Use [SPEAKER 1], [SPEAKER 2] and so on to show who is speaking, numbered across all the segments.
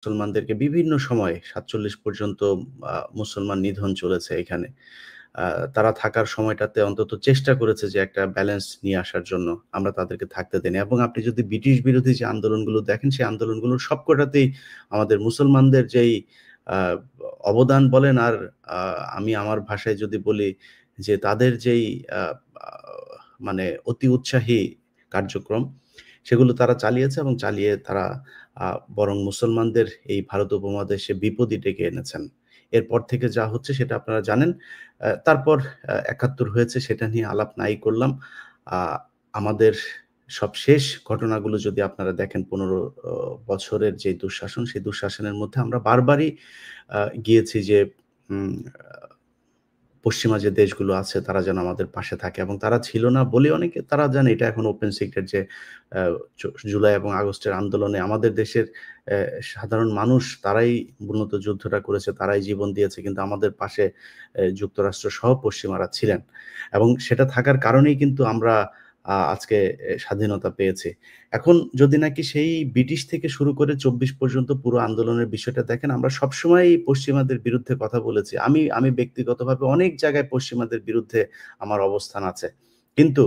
[SPEAKER 1] মুসলমানদেরকে বিভিন্ন সময়ে ৪৭ পর্যন্ত মুসলমান নিধন চলেছে এখানে। আ তারা থাকার সময়টাতে অন্তত চেষ্টা করেছে যে একটা ব্যালেন্স নিয়ে আসার জন্য। আমরা তাদেরকে থাকতে দেইনি। এবং আপনি যদি ব্রিটিশ বিরোধী যে আন্দোলনগুলো দেখেন, সেই আন্দোলনগুলোর সবকটাতেই আমাদের মুসলমানদের যেই আ অবদান বলেন আর আ আমি আমার ভাষায় যদি বলি যে তাদের যেই আ আ মানে অতি উৎসাহী কার্যক্রম, সেগুলো তারা চালিয়েছে এবং চালিয়ে তারা আ বরং মুসলমানদের এই ভারত উপমহাদেশে বিপদই ডেকে এনেছেন। এরপর থেকে যা হচ্ছে সেটা আপনারা জানেন। তারপর ৭১ হয়েছে, সেটা নিয়ে আলাপ নাই করলাম। আ আমাদের সবশেষ ঘটনাগুলো যদি আপনারা দেখেন ১৫ বছরের যে দুঃশাসন, সেই দুঃশাসনের মধ্যে আমরা বারবারই গিয়েছি যে উম পশ্চিমা যে দেশগুলো আছে তারা যেন আমাদের পাশে থাকে, এবং তারা ছিল না বলে অনেকে তারা জানে, এটা এখন ওপেন সিক্রেট যে আ জুলাই এবং আগস্টের আন্দোলনে আমাদের দেশের অ্যা সাধারণ মানুষ তারাই মূলত যুদ্ধটা করেছে, তারাই জীবন দিয়েছে। কিন্তু আমাদের পাশে যুক্তরাষ্ট্র সহ পশ্চিমারা ছিলেন। এবং সেটা থাকার কারণেই কিন্তু আমরা আজকে স্বাধীনতা পেয়েছি। এখন যদি নাকি সেই ব্রিটিশ থেকে শুরু করে ২৪ পর্যন্ত পুরো আন্দোলনের বিষয়টা দেখেন, আমরা সবসময়ই পশ্চিমাদের বিরুদ্ধে কথা বলেছি। আমি ব্যক্তিগতভাবে অনেক জায়গায় পশ্চিমাদের বিরুদ্ধে আমার অবস্থান আছে। কিন্তু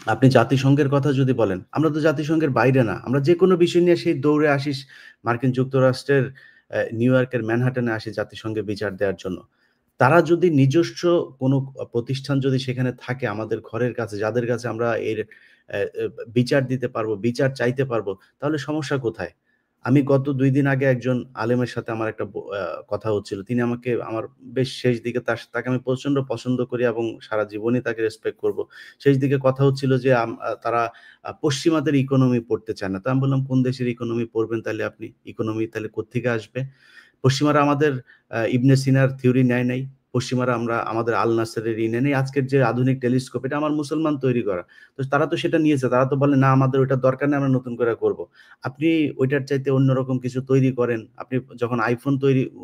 [SPEAKER 1] আপনি জাতিসংঘের কথা যদি বলেন, আমরা তো জাতিসংঘের বাইরে না। আমরা যেকোনো বিষয় নিয়ে সেই দৌড়ে আসি মার্কিন যুক্তরাষ্ট্রের নিউ ইয়র্কের ম্যানহাটনে আসি জাতিসংঘে বিচার দেওয়ার জন্য। তারা যদি নিজস্ব কোনো প্রতিষ্ঠান যদি সেখানে থাকে আমাদের ঘরের কাছে, যাদের কাছে আমরা এর অ্যা অ্যা বিচার দিতে পারবো, বিচার চাইতে পারবো, তাহলে সমস্যা কোথায়? আমি গত ২ দিন আগে একজন আলেমের সাথে আমার একটা কথা হচ্ছিল। তিনি আমাকে আমার বেশ শেষ দিকে তাকে আমি প্রচন্ড পছন্দ করি এবং সারা জীবনই তাকে রেসপেক্ট করব। শেষ দিকে কথা হচ্ছিল যে তারা পশ্চিমাদের ইকোনমি পড়তে চায় না। তো আমি বললাম, "কোন দেশের ইকোনমি পড়বেন তাইলে আপনি? ইকোনমি তাইলে কোত্থেকে আসবে?" পশ্চিমারা আমাদের ইবনে সিনার থিওরি নেয় নাই। পশ্চিমারা আমাদের আল নাসেরের নেয় নাই। আজকের যে আধুনিক টেলিস্কোপ, এটা আমার মুসলমান তৈরি করা। তো তারা তো সেটা নিয়েছে। তারা তো বলে, "না, আমাদের ওইটার দরকার নেই, আমরা নতুন করে করব।" আপনি ওইটার চাইতে অন্যরকম কিছু তৈরি করেন। আপনি যখন iPhone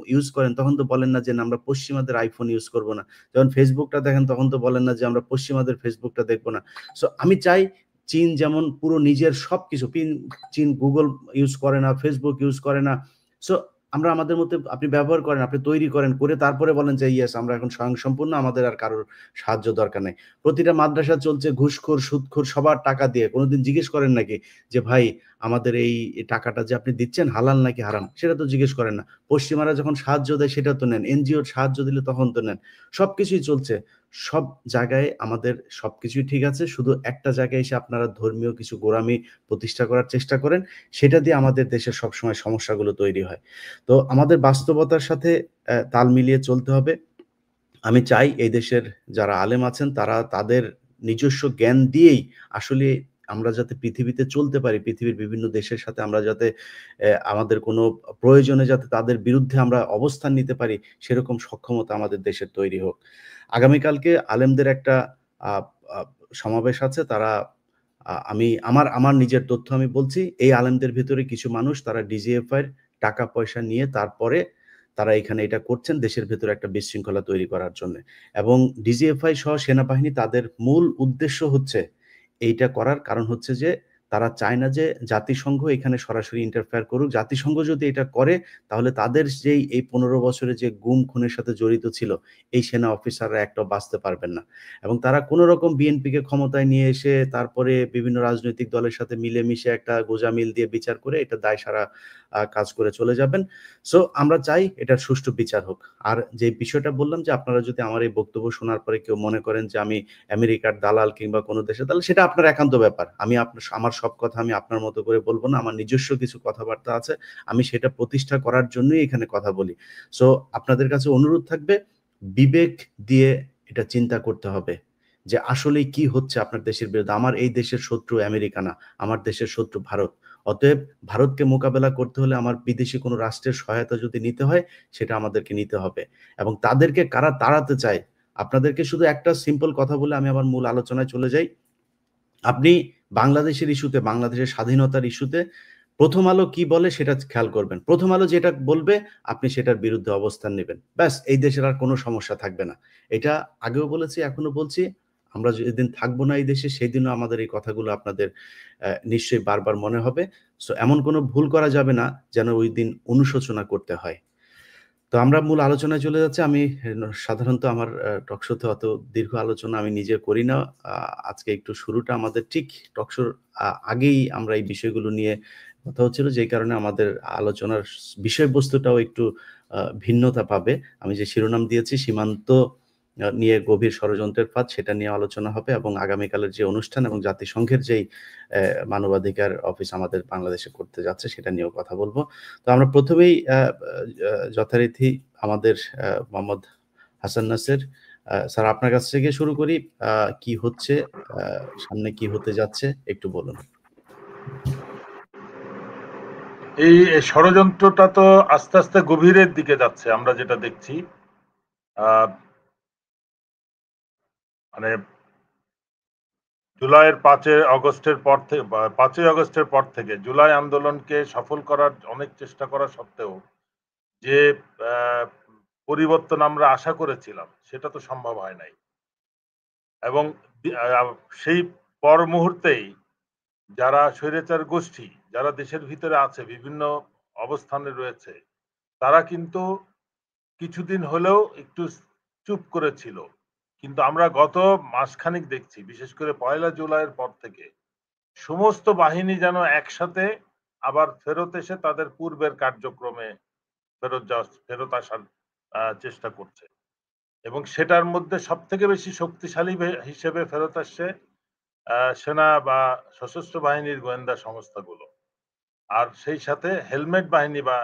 [SPEAKER 1] ইউজ করেন তখন তো বলেন না যে, "না, আমরা পশ্চিমাদের iPhone ইউজ করব না।" যখন Facebook টা দেখেন তখন তো বলেন না যে, "আমরা পশ্চিমাদের Facebook টা দেখব না।" সো আমি চাই চীন যেমন পুরো নিজের সবকিছু চীন Google ইউজ করে না, Facebook ইউজ করে না। সো আমরা আমাদের মধ্যে আপনি ব্যবহার করেন, আপনি তৈরি করেন, করে তারপরে বলেন যে, "ইয়েস, আমরা এখন স্বয়ংসম্পূর্ণ, আমাদের আর কারোর সাহায্য দরকার নাই।" প্রতিটা মাদ্রাসা চলছে ঘুষখোর, সুদখোর সবার টাকা দিয়ে। কোনদিন জিজ্ঞেস করেন নাকি যে, "ভাই, আমাদের এই টাকাটা যে আপনি দিচ্ছেন হালাল নাকি হারাম?" সেটা তো জিজ্ঞেস করেন না। পশ্চিমারা যখন সাহায্য দেয় সেটা তো নেন। এনজিওর সাহায্য দিলে তখন তো নেন। সবকিছুই চলছে। সব জায়গায় আমাদের সবকিছুই ঠিক আছে। শুধু একটা জায়গায় এসে আপনারা ধর্মীয় কিছু গোঁড়ামি প্রতিষ্ঠা করার চেষ্টা করেন। সেটা দিয়ে আমাদের দেশের সবসময় সমস্যাগুলো তৈরি হয়। তো আমাদের বাস্তবতার সাথে তাল মিলিয়ে চলতে হবে। আমি চাই এই দেশের যারা আলেম আছেন তারা তাদের নিজস্ব জ্ঞান দিয়েই আসলে আমরা যাতে পৃথিবীতে চলতে পারি, পৃথিবীর বিভিন্ন দেশের সাথে আমরা যাতে আমাদের কোনো প্রয়োজনে যাতে তাদের বিরুদ্ধে আমরা অবস্থান নিতে পারি, সেরকম সক্ষমতা আমাদের দেশের তৈরি হোক। আগামীকালকে আলেমদের একটা আ আ সমাবেশ আছে। তারা আমি আমার আমার নিজের তথ্য আমি বলছি, এই আলেমদের ভেতরে কিছু মানুষ তারা ডিজিএফআই এর টাকা-পয়সা নিয়ে তারপরে তারা এখানে এটা করছেন দেশের ভেতরে একটা বিশৃঙ্খলা তৈরি করার জন্যে। এবং ডিজিএফআই সহ সেনাবাহিনী তাদের মূল উদ্দেশ্য হচ্ছে এইটা করার কারণ হচ্ছে যে তারা চায় না যে জাতিসংঘ এখানে সরাসরি ইন্টারফেয়ার করুক। জাতিসংঘ যদি এটা করে তাহলে তাদের যেই এই ১৫ বছরে যে গুম খুনের সাথে জড়িত ছিল, এই সেনা অফিসাররা একটাও বাঁচতে পারবেন না। এবং তারা কোনরকম বিএনপিকে ক্ষমতায় নিয়ে এসে তারপরে বিভিন্ন রাজনৈতিক দলের সাথে মিলেমিশে একটা গোঁজামিল দিয়ে বিচার করে এটা দায়সারা কাজ করে চলে যাবেন। সো আমরা চাই এটার সুষ্ঠু বিচার হোক। আর যে বিষয়টা বললাম যে আপনারা যদি আমার এই বক্তব্য শোনার পরে কেউ মনে করেন যে আমি আমেরিকার দালাল কিংবা কোন দেশের দালাল, সেটা আপনার একান্ত ব্যাপার। আমি আমার সব কথা আমি আপনার মতো করে বলব না। আমার নিজস্ব কিছু কথাবার্তা আছে। আমি সেটা প্রতিষ্ঠা করার জন্যই এখানে কথা বলি। সো আপনাদের কাছে অনুরোধ থাকবে, বিবেক দিয়ে এটা চিন্তা করতে হবে যে আসলেই কি হচ্ছে আপনার দেশের বিরুদ্ধে। আমার এই দেশের শত্রু আমেরিকা না, আমার দেশের শত্রু ভারত। অতএব ভারতকে মোকাবেলা করতে হলে আমার বিদেশি কোনো রাষ্ট্রের সহায়তা যদি নিতে হয়, সেটা আমাদেরকে নিতে হবে। এবং তাদেরকে কারা তাড়াতে চায়, আপনাদেরকে শুধু একটা সিম্পল কথা বলে আমি আমার মূল আলোচনায় চলে যাই। আপনি বাংলাদেশের ইস্যুতে, বাংলাদেশের স্বাধীনতার ইস্যুতে 'প্রথম আলো' কি বলে সেটা খেয়াল করবেন। 'প্রথম আলো' যেটা বলবে আপনি সেটার বিরুদ্ধে অবস্থান নিবেন। ব্যাস, এই দেশের আর কোনো সমস্যা থাকবে না। এটা আগেও বলেছি, এখনো বলছি। আমরা যেদিন থাকবো না এই দেশে সেদিনও আমাদের এই কথাগুলো আপনাদের নিশ্চয়ই বারবার মনে হবে। সো এমন কোনো ভুল করা যাবে না যেন ওইদিন অনুশোচনা করতে হয়। তো আমরা মূল আলোচনায় চলে যাচ্ছি। আমি সাধারণত আমার টক শোতে অত দীর্ঘ আলোচনা আমি নিজে করি না। আ আজকে একটু শুরুটা আমাদের ঠিক টক শোর আগেই আমরা এই বিষয়গুলো নিয়ে কথা হচ্ছিল, যেই কারণে আমাদের আলোচনার বিষয়বস্তুটাও একটু ভিন্নতা পাবে। আমি যে শিরোনাম দিয়েছি সীমান্ত নিয়ে গভীর ষড়যন্ত্রের ফাঁদ, সেটা নিয়ে আলোচনা হবে এবং আগামীকালের যে অনুষ্ঠান এবং জাতিসংঘের যেই মানবাধিকার অফিস আমাদের বাংলাদেশে করতে যাচ্ছে সেটা নিয়েও কথা বলব। তো আমরা ১ম এই যথারীতি আমাদের মোহাম্মদ হাসান নাসের স্যার, আপনার কাছ থেকে শুরু করি। আ কি হচ্ছে, আ সামনে কি হতে যাচ্ছে একটু বলুন।
[SPEAKER 2] এই ষড়যন্ত্রটা তো আস্তে আস্তে গভীরের দিকে যাচ্ছে, আমরা যেটা দেখছি। মানে জুলাইয়ের 5ই আগস্টের পর থেকে জুলাই আন্দোলনকে সফল করার অনেক চেষ্টা করা সত্ত্বেও যে পরিবর্তন আমরা আশা করেছিলাম সেটা তো সম্ভব হয় নাই। এবং সেই পর মুহূর্তেই যারা স্বৈরাচার গোষ্ঠী, যারা দেশের ভিতরে আছে, বিভিন্ন অবস্থানে রয়েছে, তারা কিন্তু কিছুদিন হলেও একটু চুপ করেছিল। কিন্তু আমরা গত মাসখানেক দেখছি, বিশেষ করে ১লা জুলাইয়ের পর থেকে সমস্ত বাহিনী যেন একসাথে আবার ফেরত এসে তাদের পূর্বের কার্যক্রমে ফেরত আসার চেষ্টা করছে। এবং সেটার মধ্যে সবথেকে বেশি শক্তিশালী হিসেবে ফেরত আসছে সেনা বা সশস্ত্র বাহিনীর গোয়েন্দা সংস্থাগুলো। আর সেই সাথে হেলমেট বাহিনী বা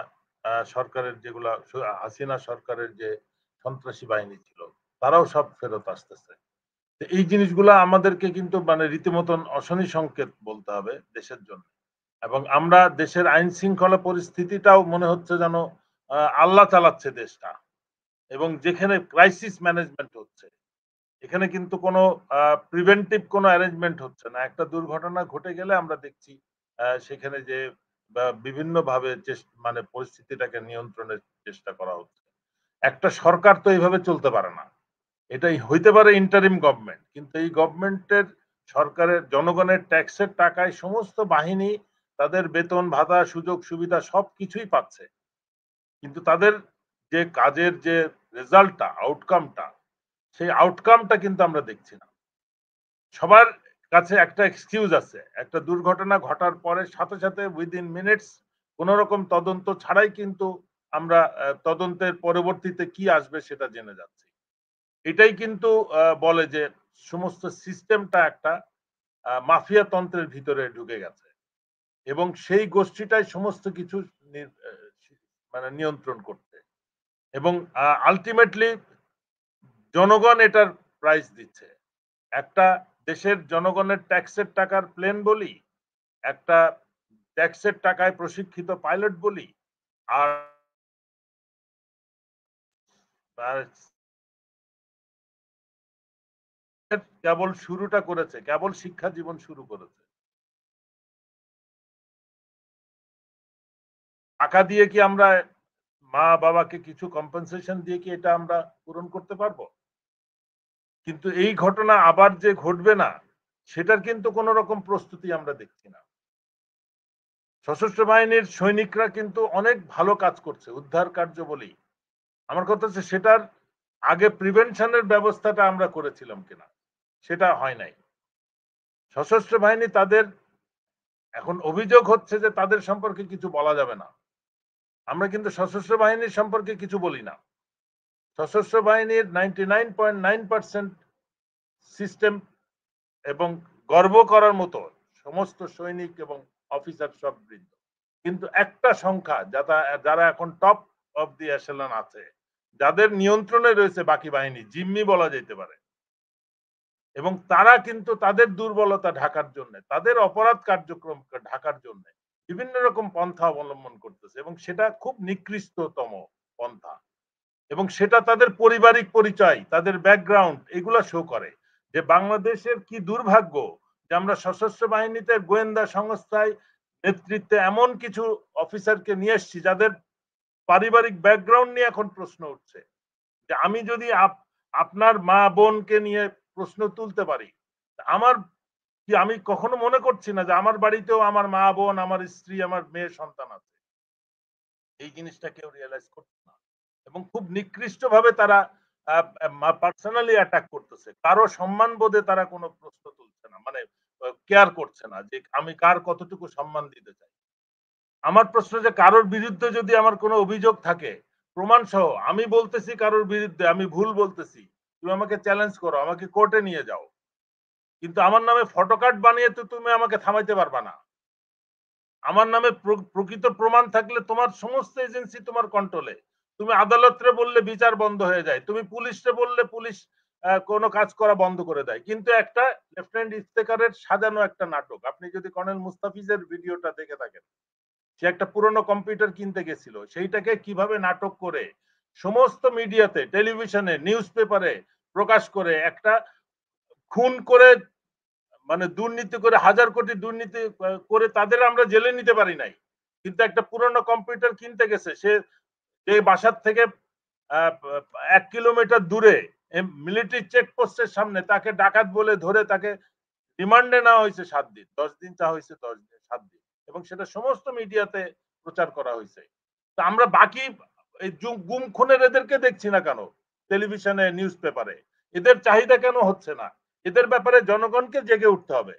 [SPEAKER 2] সরকারের যেগুলা হাসিনা সরকারের যে সন্ত্রাসী বাহিনী ছিল, তারাও সব ফেরত আসতেছে। তো এই জিনিসগুলা আমাদেরকে কিন্তু মানে রীতিমতন অশনি সংকেত বলতে হবে দেশের জন্য। এবং আমরা দেশের আইন শৃঙ্খলা পরিস্থিতিটাও মনে হচ্ছে যেন আল্লাহ চালাচ্ছে দেশটা। এবং যেখানে ক্রাইসিস ম্যানেজমেন্ট হচ্ছে, এখানে কিন্তু কোনো প্রিভেন্টিভ কোনো অ্যারেঞ্জমেন্ট হচ্ছে না। একটা দুর্ঘটনা ঘটে গেলে আমরা দেখছি সেখানে যে বিভিন্নভাবে মানে পরিস্থিতিটাকে নিয়ন্ত্রণের চেষ্টা করা হচ্ছে। একটা সরকার তো এইভাবে চলতে পারে না। এটাই হইতে পারে ইন্টারিম গভর্নমেন্ট, কিন্তু এই গভর্নমেন্টের সরকারের জনগণের ট্যাক্সের টাকায় সমস্ত বাহিনী তাদের বেতন ভাতা সুযোগ সুবিধা সবকিছুই পাচ্ছে, কিন্তু তাদের যে কাজের যে রেজাল্টটা আউটকামটা, সেই আউটকামটা কিন্তু আমরা দেখছি না। সবার কাছে একটা এক্সকিউজ আছে, একটা দুর্ঘটনা ঘটার পরে সাথে সাথে উইদিন মিনিটস কোন রকম তদন্ত ছাড়াই কিন্তু আমরা তদন্তের পরবর্তীতে কি আসবে সেটা জেনে যাচ্ছি। এটাই কিন্তু বলে যে সমস্ত সিস্টেমটা একটা মাফিয়া তন্ত্রের ভিতরে ঢুকে গেছে এবং সেই গোষ্ঠীটাই সমস্ত কিছু মানে নিয়ন্ত্রণ করতে, এবং আলটিমেটলি জনগণ এটার প্রাইস দিচ্ছে। একটা দেশের জনগণের ট্যাক্সের টাকার প্লেন বলি, একটা ট্যাক্সের টাকায় প্রশিক্ষিত পাইলট বলি, আর কেবল শুরুটা করেছে, কেবল শিক্ষা জীবন শুরু করেছে। টাকা দিয়ে কি আমরা মা বাবাকে কিছু কম্পেনসেশন দিয়ে কি এটা আমরা পূরণ করতে পারবো? কিন্তু এই ঘটনা আবার যে ঘটবে না, সেটার কিন্তু কোন রকম প্রস্তুতি আমরা দেখছি না। সশস্ত্র বাহিনীর সৈনিকরা কিন্তু অনেক ভালো কাজ করছে, উদ্ধার কার্য বলি। আমার কথা হচ্ছে সেটার আগে প্রিভেনশনের ব্যবস্থাটা আমরা করেছিলাম কিনা, সেটা হয় নাই। সশস্ত্র বাহিনী তাদের এখন অভিযোগ হচ্ছে যে তাদের সম্পর্কে কিছু বলা যাবে না। আমরা কিন্তু সশস্ত্র বাহিনীর সম্পর্কে কিছু বলি না। সশস্ত্র বাহিনীর 99.9% সিস্টেম এবং গর্ব করার মতো সমস্ত সৈনিক এবং অফিসার সব বৃন্দ, কিন্তু একটা সংখ্যা যারা এখন টপ অফ দি এশেলন আছে, যাদের নিয়ন্ত্রণে রয়েছে বাকি বাহিনী, জিম্মি বলা যেতে পারে, এবং তারা কিন্তু তাদের দুর্বলতা ঢাকার জন্য, তাদের অপরাধ কার্যক্রম ঢাকার জন্য বিভিন্ন রকম পন্থা অবলম্বন করতেছে, এবং সেটা খুব নিকৃষ্টতম পন্থা। এবং সেটা তাদের পারিবারিক পরিচয়, তাদের ব্যাকগ্রাউন্ড এগুলা শো করে যে বাংলাদেশের কি দুর্ভাগ্য যে আমরা সশস্ত্র বাহিনীতে গোয়েন্দা সংস্থায় নেতৃত্বে এমন কিছু অফিসারকে নিয়ে এসেছি যাদের পারিবারিক ব্যাকগ্রাউন্ড নিয়ে এখন প্রশ্ন উঠছে যে আমি যদি আপনার মা বোনকে নিয়ে প্রশ্ন তুলতে পারি। আমার কি আমি কখনো মনে করছি না যে আমার বাড়িতেও আমার মা বোন, আমার স্ত্রী, আমার মেয়ে সন্তান আছে। এই জিনিসটা কেউ রিয়ালাইজ করছে না এবং খুব নিকৃষ্ট ভাবে তারা পার্সোনালি অ্যাটাক করতেছে। কারো সম্মান বোধে তারা কোনো প্রশ্ন তুলছে না, মানে কেয়ার করছে না যে আমি কার কতটুকু সম্মান দিতে চাই। আমার প্রশ্ন যে কারোর বিরুদ্ধে যদি আমার কোনো অভিযোগ থাকে প্রমাণ সহ, আমি বলতেছি কারোর বিরুদ্ধে আমি ভুল বলতেছি, তুমি আমাকে চ্যালেঞ্জ করো, আমাকে কোর্টে নিয়ে যাও, কিন্তু আমার নামে ফটোকার্ড বানিয়ে তো তুমি আমাকে থামাইতে পারবা না। আমার নামে প্রকৃত প্রমাণ থাকলে তোমার সমস্ত এজেন্সি তোমার কন্ট্রোলে, তুমি আদালতে বললে বিচার বন্ধ হয়ে যায়, তুমি পুলিশে বললে পুলিশ কোনো কাজ করা বন্ধ করে দেয়। কিন্তু একটা লেফটেন্যান্ট ইফতেখারের সাজানো একটা নাটক, আপনি যদি কর্নেল মুস্তাফিজের ভিডিওটা দেখে থাকেন, সে একটা পুরনো কম্পিউটার কিনতে গেছিল, সেইটাকে কিভাবে নাটক করে সমস্ত মিডিয়াতে, টেলিভিশনে, নিউজ পেপারে প্রকাশ করে একটা খুন করে, মানে দুর্নীতি করে, হাজার কোটি দুর্নীতি করে তাদের আমরা জেলে নিতে পারি নাই, কিন্তু একটা পুরনো কম্পিউটার কিনতে গেছে সে, যে বাসার থেকে 1 কিলোমিটার দূরে মিলিটারি চেকপোস্টের সামনে তাকে ডাকাত বলে ধরে তাকে রিমান্ডে নেওয়া হয়েছে 7 দিন, 10 দিন চা হয়েছে, 10 দিন 7 দিন, এবং সেটা সমস্ত মিডিয়াতে প্রচার করা হয়েছে। তা আমরা বাকি এই গুম খুনের এদেরকে দেখছি না কেন টেলিভিশনে, নিউজ পেপারে? এদের চাহিদা কেন হচ্ছে না? এদের ব্যাপারে জনগণকে জেগে উঠতে হবে।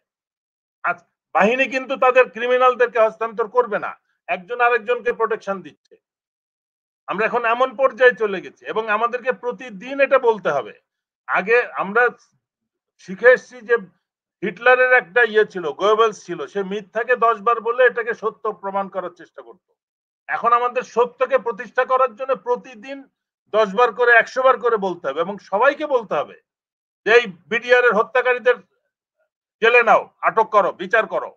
[SPEAKER 2] আজ বাহিনী কিন্তু তাদের ক্রিমিনালদেরকে হস্তান্তর করবে না, একজন আরেকজনকে প্রোটেকশন দিচ্ছে। আমরা এখন এমন পর্যায়ে চলে গেছি এবং আমাদেরকে প্রতিদিন এটা বলতে হবে। আগে আমরা শিখে এসেছি যে হিটলারের একটা ইয়ে ছিল, গোয়েবলস ছিল, সে মিথ্যাকে 10 বার বলে এটাকে সত্য প্রমাণ করার চেষ্টা করত। এখন আমাদের সত্যকে প্রতিষ্ঠা করার জন্য প্রতিদিন 10 বার করে, 100 বার করে বলতে হবে এবং সবাইকে বলতে হবে যে এই বিডিআর এর হত্যাকারীদের জেলে নাও, আটক করো, বিচার করো,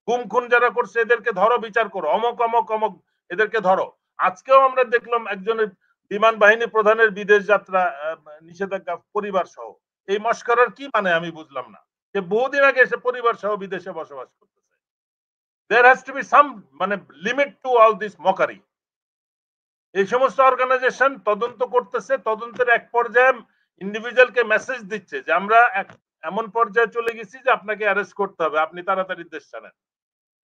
[SPEAKER 2] গুম খুন যারা করছে এদেরকে ধরো, বিচার করো, অমক অমক অমক এদেরকে ধরো। আজকেও আমরা দেখলাম একজনের বিমান বাহিনী প্রধানের বিদেশ যাত্রা নিষেধাজ্ঞা পরিবার সহ। এই মস্করার কি মানে আমি বুঝলাম না। যে বহুদিন আগে এসে পরিবার সহ বিদেশে বসবাস করতেছে। There has to be some, মানে limit to all this mockery. এই সমস্ত অর্গানাইজেশন তদন্ত করতেছে, তদন্তের এক পর্যায়ে ইন্ডিভিজুয়ালকে মেসেজ দিচ্ছে যে আমরা এমন পর্যায়ে চলে গেছি যে আপনাকে অ্যারেস্ট করতে হবে, আপনি তাড়াতাড়ি দেশ ছাড়েন,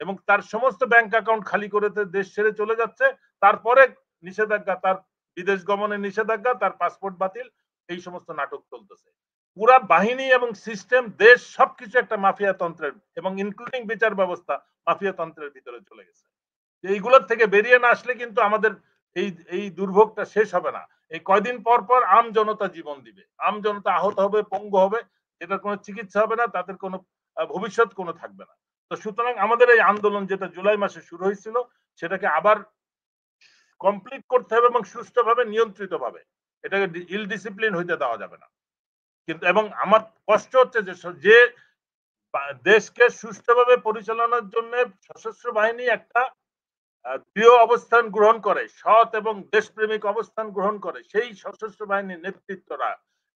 [SPEAKER 2] এবং তার সমস্ত ব্যাংক অ্যাকাউন্ট খালি করে দেশ ছেড়ে চলে যাচ্ছে। তারপরে নিষেধাজ্ঞা, তার বিদেশ গমনের নিষেধাজ্ঞা, তার পাসপোর্ট বাতিল, এই সমস্ত নাটক চলতেছে। পুরা বাহিনী এবং সিস্টেম, দেশ সবকিছু একটা মাফিয়া তন্ত্রের এবং ইনক্লুডিং বিচার ব্যবস্থা মাফিয়া তন্ত্রের ভিতরে চলে গেছে। এইগুলোর থেকে বেরিয়ে না আসলে কিন্তু আমাদের এই এই দুর্ভোগটা শেষ হবে না। এই কয়দিন পর পর আম জনতা জীবন দিবে, আম জনতা আহত হবে, পঙ্গু হবে, এটার কোনো চিকিৎসা হবে না, তাদের কোনো ভবিষ্যৎ কোনো থাকবে না। তো সুতরাং আমাদের এই আন্দোলন যেটা জুলাই মাসে শুরু হয়েছিল সেটাকে আবার কমপ্লিট করতে হবে এবং সুষ্ঠুভাবে, নিয়ন্ত্রিত ভাবে, এটাকে ইল ডিসিপ্লিন হইতে দেওয়া যাবে না। কিন্তু এবং আমার কষ্ট হচ্ছে যে যে দেশকে সুষ্ঠুভাবে পরিচালনার জন্য সশস্ত্র বাহিনী একটা দৃঢ় অবস্থান গ্রহণ করে, সৎ এবং দেশপ্রেমিক অবস্থান গ্রহণ করে, সেই সশস্ত্র বাহিনীর নেতৃত্বরা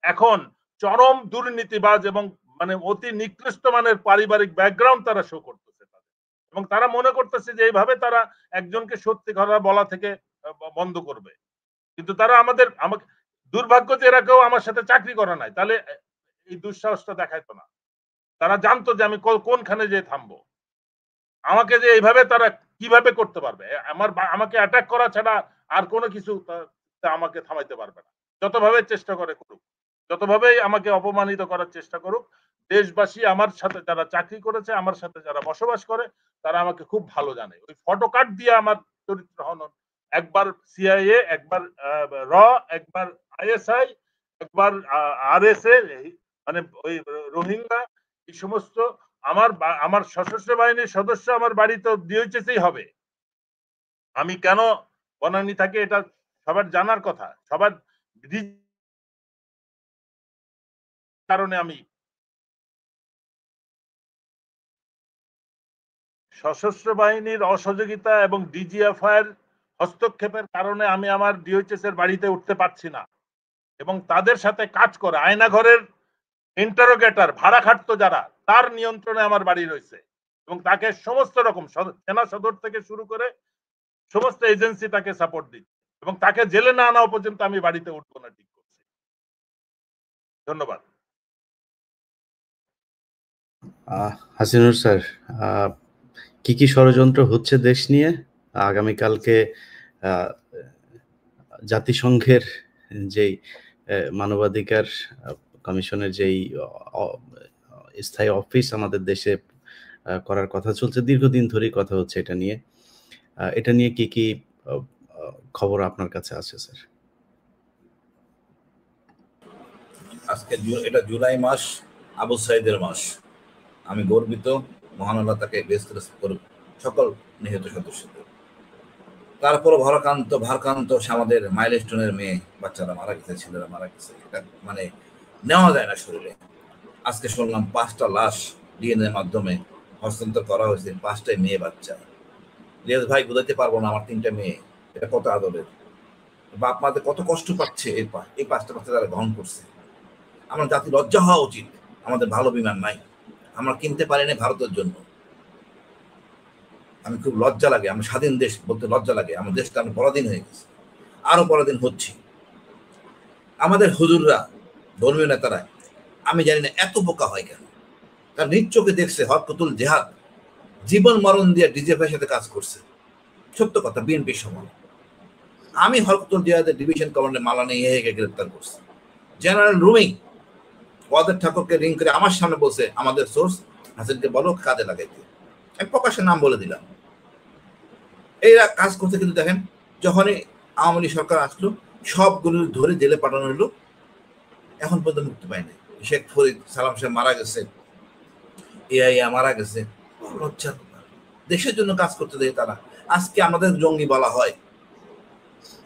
[SPEAKER 2] এখন চরম দুর্নীতিবাজ এবং মানে অতি নিকৃষ্ট মানের পারিবারিক ব্যাকগ্রাউন্ড তারা শো করতেছে তাদের, এবং তারা মনে করতেছে যে এইভাবে তারা একজনকে সত্যি কথা বলা থেকে বন্ধ করবে। কিন্তু তারা আমাকে দুর্ভাগ্য যে এরা কেউ আমার সাথে চাকরি করে নাই, তাহলে এই দুঃসাহসটা দেখাইতো না। তারা জানতো যে আমি কোনখানে যেয়ে থামবো। আমাকে যে এইভাবে তারা কিভাবে করতে পারবে, আমাকে অ্যাটাক করা ছাড়া আর কোনো কিছু আমাকে থামাইতে পারবে না। যতভাবে চেষ্টা করে করুক, যতভাবেই আমাকে অপমানিত করার চেষ্টা করুক, দেশবাসী আমার সাথে যারা চাকরি করেছে, আমার সাথে যারা বসবাস করে, তারা আমাকে খুব ভালো জানে। ওই ফটো কার্ড দিয়ে আমার চরিত্র হনন, একবার সিআইএ, একবার র, একবার আইএসআই, একবার আরএসএ, মানে ওই রোহিঙ্গা, এই সমস্ত আমার সশস্ত্র বাহিনীর সদস্য আমার বাড়িতে ডিওএইচএসই হবে। আমি কেন বনানী থাকি এটা সবার জানার কথা, সবার কারণে আমি সশস্ত্র বাহিনীর অসহযোগিতা এবং ডিজিএফআই এর হস্তক্ষেপের কারণে আমি আমার ডিওএইচএস এর বাড়িতে উঠতে পারছি না, এবং তাদের সাথে কাজ করে আয়নাঘরের ইন্টারোগেটর ভাড়া খাটতো যারা, তার নিয়ন্ত্রণে আমার বাড়ি রয়েছে, এবং তাকে সমস্ত রকম সেনা সদর থেকে শুরু করে সমস্ত এজেন্সি তাকে সাপোর্ট দিচ্ছে, এবং তাকে জেলে না আনা পর্যন্ত আমি বাড়িতে উঠবো না, ঠিক করছি। ধন্যবাদ।
[SPEAKER 1] হাসিনুর স্যার, কি কি ষড়যন্ত্র হচ্ছে দেশ নিয়ে? আগামীকালকে জাতিসংঘের যেই মানবাধিকার কমিশনের যেই স্থায়ী অফিস আমাদের দেশে করার কথা চলছে, দীর্ঘদিন ধরেই কথা হচ্ছে এটা নিয়ে। এটা নিয়ে কি কি খবর আপনার কাছে আছে স্যার?
[SPEAKER 3] আজকে এটা জুলাই মাস, আবু সাইদের মাস। আমি গর্বিত, মহান আল্লাহ তাকে বেহেশতে নসিব করুক সকল নিহত সদস্যদের। তারপরও ভারাক্রান্ত আমাদের মাইলস্টোনের মেয়ে বাচ্চারা মারা গেছে, ছেলেরা মারা গেছে, এটা মানে নেওয়া যায় না শরীরে। আজকে শুনলাম 5টা লাশ ডিএনএর মাধ্যমে হস্তান্তর করা হয়েছে, 5টাই মেয়ে বাচ্চা। রিয়াজ ভাই বুঝাইতে পারবো না আমার 3টা মেয়ে, এটা কত আদরের। বাপ মাদের কত কষ্ট পাচ্ছে এই 5টা বাচ্চা তারা গ্রহণ করছে। আমার জাতি লজ্জা হওয়া উচিত। আমাদের ভালো বিমান নাই, আমরা কিনতে পারি না ভারতের জন্য। আমি খুব লজ্জা লাগে, আমরা স্বাধীন দেশ বলতে লজ্জা লাগে। আমার দেশটা আমি পরাধীন হয়ে গেছি, আরো পরাধীন হচ্ছি। আমাদের হুজুররা, ধর্মীয় নেতারা, আমি জানি না এত বোকা হয় কেন। তার নিজ চোখে দেখছে হরকতুল জেহাদ জীবন মরণ দিয়ে ডিজিএফের সাথে কাজ করছে। সত্য কথা, বিএনপির সময় আমি হরকতুল জেহাদের ডিভিশন কমান্ডার মালানা ইয়াহিয়াকে গ্রেপ্তার করছি। জেনারেল রুমিং ওয়াদের ঠাকুরকে রিং করে আমার সামনে বসে আমাদের সোর্স হাসিনকে বলো কাজে লাগাইতে। আমি প্রকাশের নাম বলে দিলাম। এরা কাজ করতে, কিন্তু দেখেন যখনই আওয়ামী লীগ সরকার আসলো সবগুলো ধরে জেলে পাঠানো হলো, এখন পর্যন্ত মুক্তি পায় নাই। শেখ ফরিদ সালাম সাহেব মারা গেছে, ইয়া মারা গেছে। লজ্জা, দেশের জন্য কাজ করতে দেয় তারা। আজকে আমাদের জঙ্গি বলা হয়,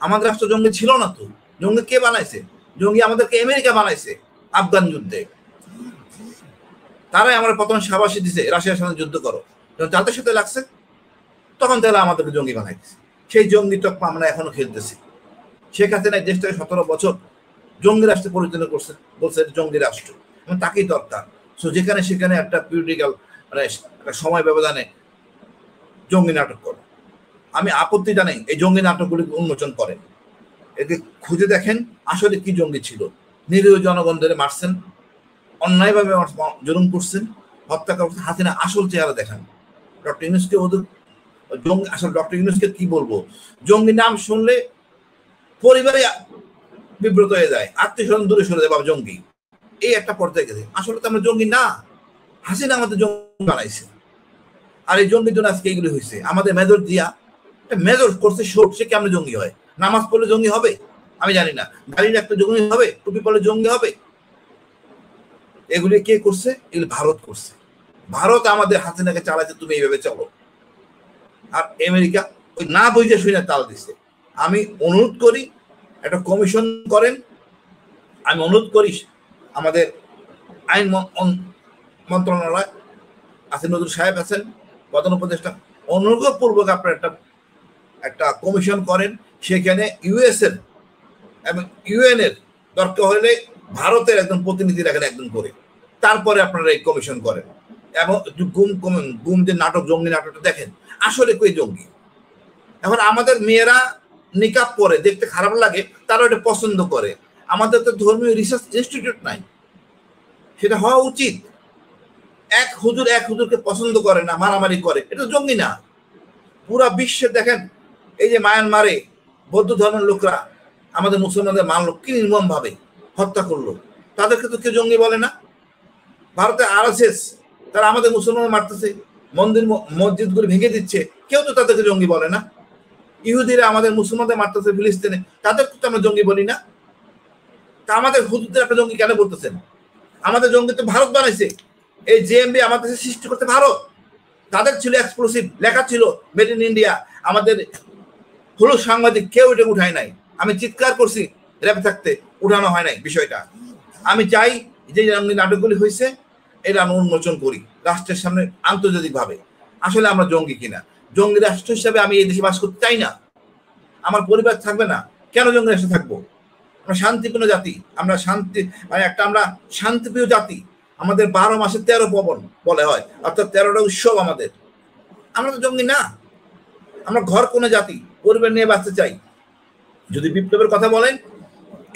[SPEAKER 3] আমাদের রাষ্ট্র জঙ্গি ছিল না তো। জঙ্গি কে বানাইছে? জঙ্গি আমাদেরকে আমেরিকা বানাইছে আফগান যুদ্ধে। তারাই আমার প্রথম সাবাসী দিছে রাশিয়ার সাথে যুদ্ধ করো, যখন তাদের সাথে লাগছে তখন তারা আমাদেরকে জঙ্গি বানাইছে। সেই জঙ্গি তকমা আমরা এখনো খেলতেছি। শেখ হাসিনা দেশটাকে 17 বছর জঙ্গি রাষ্ট্রে পরিচালনা করছে, বলছে জঙ্গি রাষ্ট্র, তাকেই দরকার। সো যেখানে সেখানে একটা পিউরিটিক্যাল মানে একটা সময় ব্যবধানে জঙ্গি নাটক করে। আমি আপত্তি জানাই এই জঙ্গি নাটকগুলি উন্মোচন করেন, একে খুঁজে দেখেন আসলে কি জঙ্গি ছিল। নিরীহ জনগণদের মারছেন, অন্যায়ভাবে জুলুম করছেন, হত্যা করছেন। হাসিনা আসল চেহারা দেখান। ডক্টর ইউনূসকে ওদের জঙ্গি, আসলে ডক্টর ইউনূসকে কি বলবো, জঙ্গি নাম শুনলে পরিবারে বিব্রত হয়ে যায়, আত্মীয় স্বজন দূরে সরে যায়, বাবা জঙ্গি, এই একটা পর্যায়ে গেছে। আসলে তো আমরা জঙ্গি না, হাসিনা আমাদের জঙ্গি বানাইছে। আর এই জঙ্গির জন্য আজকে এইগুলি হয়েছে। আমাদের মেজর দিয়া মেজর করছে শোক, সে কেমন জঙ্গি হয়? নামাজ পড়লে জঙ্গি হবে? আমি জানি না। গাড়ি রাখতে জঙ্গি হবে? টুপি পড়লে জঙ্গি হবে? এগুলি কে করছে? এগুলি ভারত করছে। ভারত আমাদের হাসিনাকে চালাচ্ছে, তুমি এইভাবে চলো। আর আমেরিকা ওই না বুঝে শুনে তাল দিচ্ছে। আমি অনুরোধ করি একটা কমিশন করেন। আমি অনুরোধ করি আমাদের আইন মন্ত্রণালয় আছে, নজরুল সাহেব আছেন প্রধান উপদেষ্টা, অনুগ্রহপূর্বক আপনার একটা কমিশন করেন। সেখানে ইউএস এর এবং ইউএন এর দরকার হলে ভারতের একজন প্রতিনিধি রাখেন একজন করে, তারপরে আপনারা এই কমিশন করেন। এবং গুম যে নাটক, জঙ্গি নাটকটা দেখেন আসলে কই জঙ্গি। এখন আমাদের মেয়েরা নিকাব পরে দেখতে খারাপ লাগে, তারা ওটা পছন্দ করে। আমাদের তো ধর্মীয় রিসার্চ ইনস্টিটিউট নাই, সেটা হওয়া উচিত। এক হুজুরকে পছন্দ করে না, মারামারি করে, এটা জঙ্গি না। পুরা বিশ্বে দেখেন এই যে মায়ানমারে বৌদ্ধ ধর্মের লোকরা আমাদের মুসলমানদের মানলো, কি নির্মম ভাবে হত্যা করলো, তাদেরকে তো কেউ জঙ্গি বলে না। ভারতে আরএসএস তারা আমাদের মুসলমান মারতেছে, মন্দির মসজিদগুলি ভেঙে দিচ্ছে, কেউ তো তাদেরকে জঙ্গি বলে না। ইহুদিরা আমাদের মুসলমানদের মারতেছে ফিলিস্তিনে, তাদেরকে তো আমরা জঙ্গি বলি না। তা আমাদের হুজুরদের একটা জঙ্গি কেন বলতেছেন? আমাদের জঙ্গি তো ভারত বানাইছে। এই জেএমবি আমাদের সৃষ্টি করতে ভারত, তাদের ছিল এক্সপ্লোসিভ, লেখা ছিল মেড ইন ইন্ডিয়া। আমাদের হলো সাংবাদিক কেউ এটা উঠায় নাই। আমি চিৎকার করছি র্যাবে থাকতে, উঠানো হয় নাই বিষয়টা। আমি চাই যে নাটকগুলি হয়েছে এটা আমি উন্মোচন করি রাষ্ট্রের সামনে আন্তর্জাতিকভাবে। আসলে আমরা জঙ্গি কিনা? জঙ্গি রাষ্ট্র হিসাবে আমি এই দেশে বাস করতে চাই না, আমার পরিবার থাকবে না। কেন জঙ্গি রাষ্ট্রে থাকবো? আমরা শান্তিপূর্ণ জাতি, আমরা শান্তি মানে আমরা শান্তিপ্রিয় জাতি। আমাদের 12 মাসে 13 পবন বলে হয়, অর্থাৎ 13টা উৎসব আমাদের। আমরা তো জঙ্গি না, আমরা ঘর কোন জাতি, পরিবার নিয়ে বাঁচতে চাই। যদি বিপ্লবের কথা বলেন,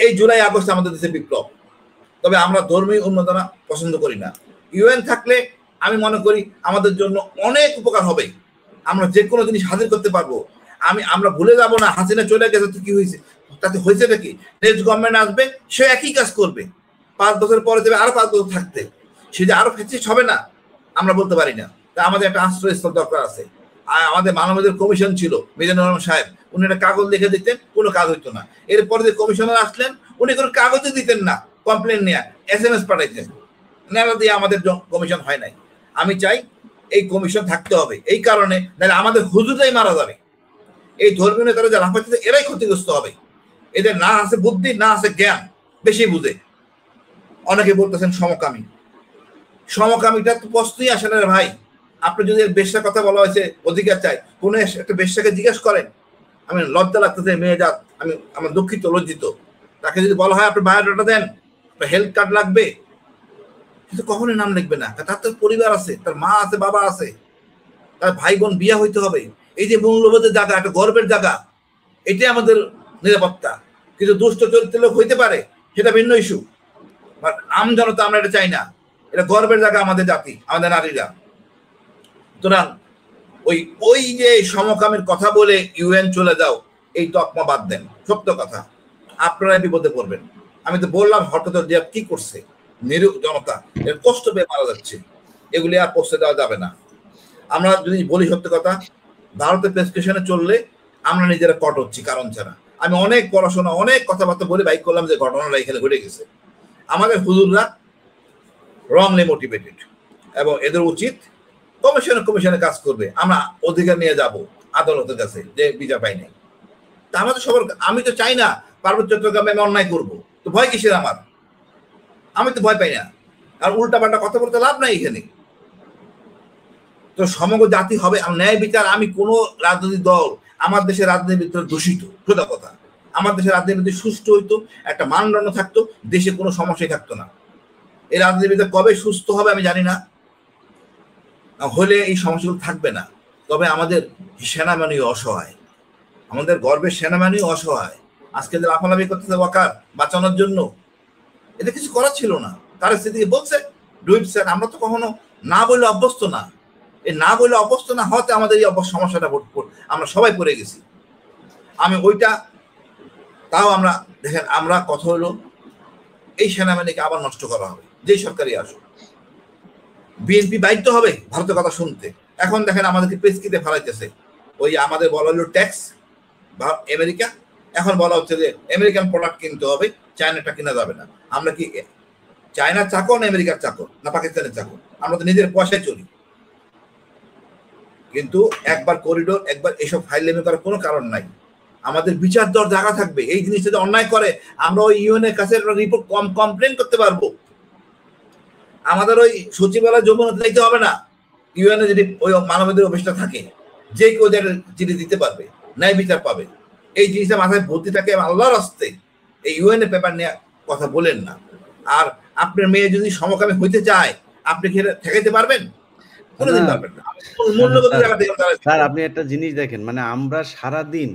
[SPEAKER 3] এই জুলাই আগস্ট আমাদের দেশে বিপ্লব, তবে আমরা ধর্মীয় উন্মাদনা পছন্দ করি না। ইউএন থাকলে আমি মনে করি আমাদের জন্য অনেক উপকার হবে। আমরা যে কোনো জিনিস হাজির করতে পারবো। আমরা ভুলে যাব না হাসিনা চলে গেছে তো কি হয়েছে, তাতে হয়েছে নাকি, নেক্সট গভর্নমেন্ট আসবে সে একই কাজ করবে, 5 বছর পরে দেবে আরো 5 বছর থাকতে, সে যে আরো ফ্যাসিস্ট হবে না আমরা বলতে পারি না। তা আমাদের একটা আশ্রয়স্থল দরকার আছে। আর আমাদের মানবাধিকার কমিশন ছিল, মিজানুর রহমান সাহেব, উনি একটা কাগজ লিখে দিতেন, কোনো কাজ হইতো না। এরপরে যে কমিশনার আসলেন উনি কোনো কাগজও দিতেন না, কমপ্লেন নিয়ে SMS পাঠাইতেন, নেলা দিয়ে আমাদের কমিশন হয় নাই। আমি চাই এই কমিশন থাকতে হবে, এই কারণে নাহলে আমাদের হুজুরাই মারা যাবে। এই ধর্মীয় নেতারা যারা লাফাচ্ছে এরাই ক্ষতিগ্রস্ত হবে। এদের না আছে বুদ্ধি, না আছে জ্ঞান, বেশি বুঝে। অনেকে বলতেছেন সমকামী, সমকামীটা তো প্রশ্নই আসে না ভাই। আপনি যদি বেশ্যার কথা বলা হয়েছে অধিকার চাই, কোন একটা বেশ্যাকে জিজ্ঞেস করেন, আমি লজ্জা লাগতেছে মেয়ে জাত, আমার দুঃখিত লজ্জিত, তাকে যদি বলা হয় আপনি বায়োডাটা দেন, হেলথ কার্ড লাগবে, কিন্তু কখনোই নাম লিখবে না। তার তো পরিবার আছে, তার মা আছে, বাবা আছে, তার ভাই বোন বিয়ে হইতে হবে। এই যে মূল্যবোধের জায়গা, একটা গর্বের জায়গা, এটাই আমাদের নিরাপত্তা। কিন্তু দুষ্ট চরিত্রের লোক হইতে পারে, সেটা ভিন্ন ইস্যু। বাট আমজনতা আমরা এটা চাই না। এটা গর্বের জায়গা আমাদের জাতি, আমাদের নারীরা। সুতরাং ওই যে সমকামের কথা বলে UN চলে যাও, এই তকমা বাদ দেন। সত্য কথা, আপনারা বিপদে পড়বেন। আমি তো বললাম হঠাৎ কি করছে নিরীহ জনতা, এর কষ্ট পেয়ে মারা যাচ্ছে, এগুলি আর পোস্টে দেওয়া যাবে না। আমরা যদি বলি সত্য কথা, ভারতের প্রেসক্রিপশনে চললে আমরা নিজেরা কট হচ্ছি কারণ ছাড়া। আমি অনেক পড়াশোনা, অনেক কথাবার্তা বলে বাইক করলাম যে ঘটনাটা এখানে ঘটে গেছে। আমাদের হুজুররা রংলি মোটিভেটেড, এবং এদের উচিত কমিশনে কাজ করবে। আমরা অধিকার নিয়ে যাব আদালতের কাছে যে বিচার পাই নাই। তা আমাদের সবার, আমি তো চাই না পার্বত্য চট্টগ্রামে আমি অন্যায় করবো, তো ভয় কিসের আমার? আমি তো ভয় পাই না। আর উল্টা পাল্টা কথা বলতে লাভ নাই এখানে। তো সমগ্র জাতি হবে ন্যায় বিচার। আমি কোনো রাজনৈতিক দল, আমার দেশের রাজনীতির দূষিত, সোজা কথা, আমার দেশের রাজনীতি সুষ্ঠু হইতো, একটা মানদণ্ড থাকতো, দেশে কোনো সমস্যাই থাকতো না। এই রাজনীতিটা কবে সুস্থ হবে আমি জানি না, হলে এই সমস্যাগুলো থাকবে না। তবে আমাদের সেনাবাহিনী অসহায়, আমাদের গর্বের সেনাবাহিনী অসহায়। আজকে যে লাফালাফি করতেছে ওয়াকার বাঁচানোর জন্য, এটা কিছু করার ছিল না। তারা সেদিকে বলছে ডুইট স্যার, আমরা তো কখনো না বলে অভ্যস্ত না। এই না বলে অভ্যস্ত না হতে আমাদের এই সমস্যাটা আমরা সবাই পড়ে গেছি। আমি ওইটা, তাও আমরা দেখেন, আমরা কথা হলো এই সেনাবাহিনীকে আবার নষ্ট করা হবে, যেই সরকারই আসুক। বিএনপি বাধ্য হবে ভারতের কথা শুনতে। এখন দেখেন আমাদেরকে পেস্কিতে ফেলাইতেছে। ওই আমাদের বলা হলো ট্যাক্স বা আমেরিকা, এখন বলা হচ্ছে যে আমেরিকান প্রোডাক্ট কিনতে হবে, চায়নাটা কিনা যাবে না। আমরা কি চায়নার চাকর না আমেরিকার চাকর না পাকিস্তানের চাকর? আমরা তো নিজের পয়সায় চলি। কিন্তু একবার করিডোর, একবার এসব ফাইল লেমে করার কোনো কারণ নাই। আমাদের বিচার দর জায়গা থাকবে। এই জিনিসটা যদি অন্যায় করে আমরা ওই UN এর কাছে রিপোর্ট কমপ্লেন করতে পারবো। আমাদের ওই সচিবালয় যমুনাতে দিতে হবে না। UN এ যদি ওই মানবাধিকার অফিসটা থাকে, যে কেউ চিঠি দিতে পারবে, ন্যায় বিচার পাবে। এই জিনিসটা মাথায় ভর্তি থাকে। আল্লাহর রাস্তে এই UN এর পেপার নিয়ে কথা বলেন না। আর আপনার মেয়ে যদি সমকামী হইতে চায়, আপনি কি ঠেকাইতে পারবেন? কোনোদিন পারবেন না।
[SPEAKER 1] স্যার আপনি একটা জিনিস দেখেন, মানে আমরা সারাদিন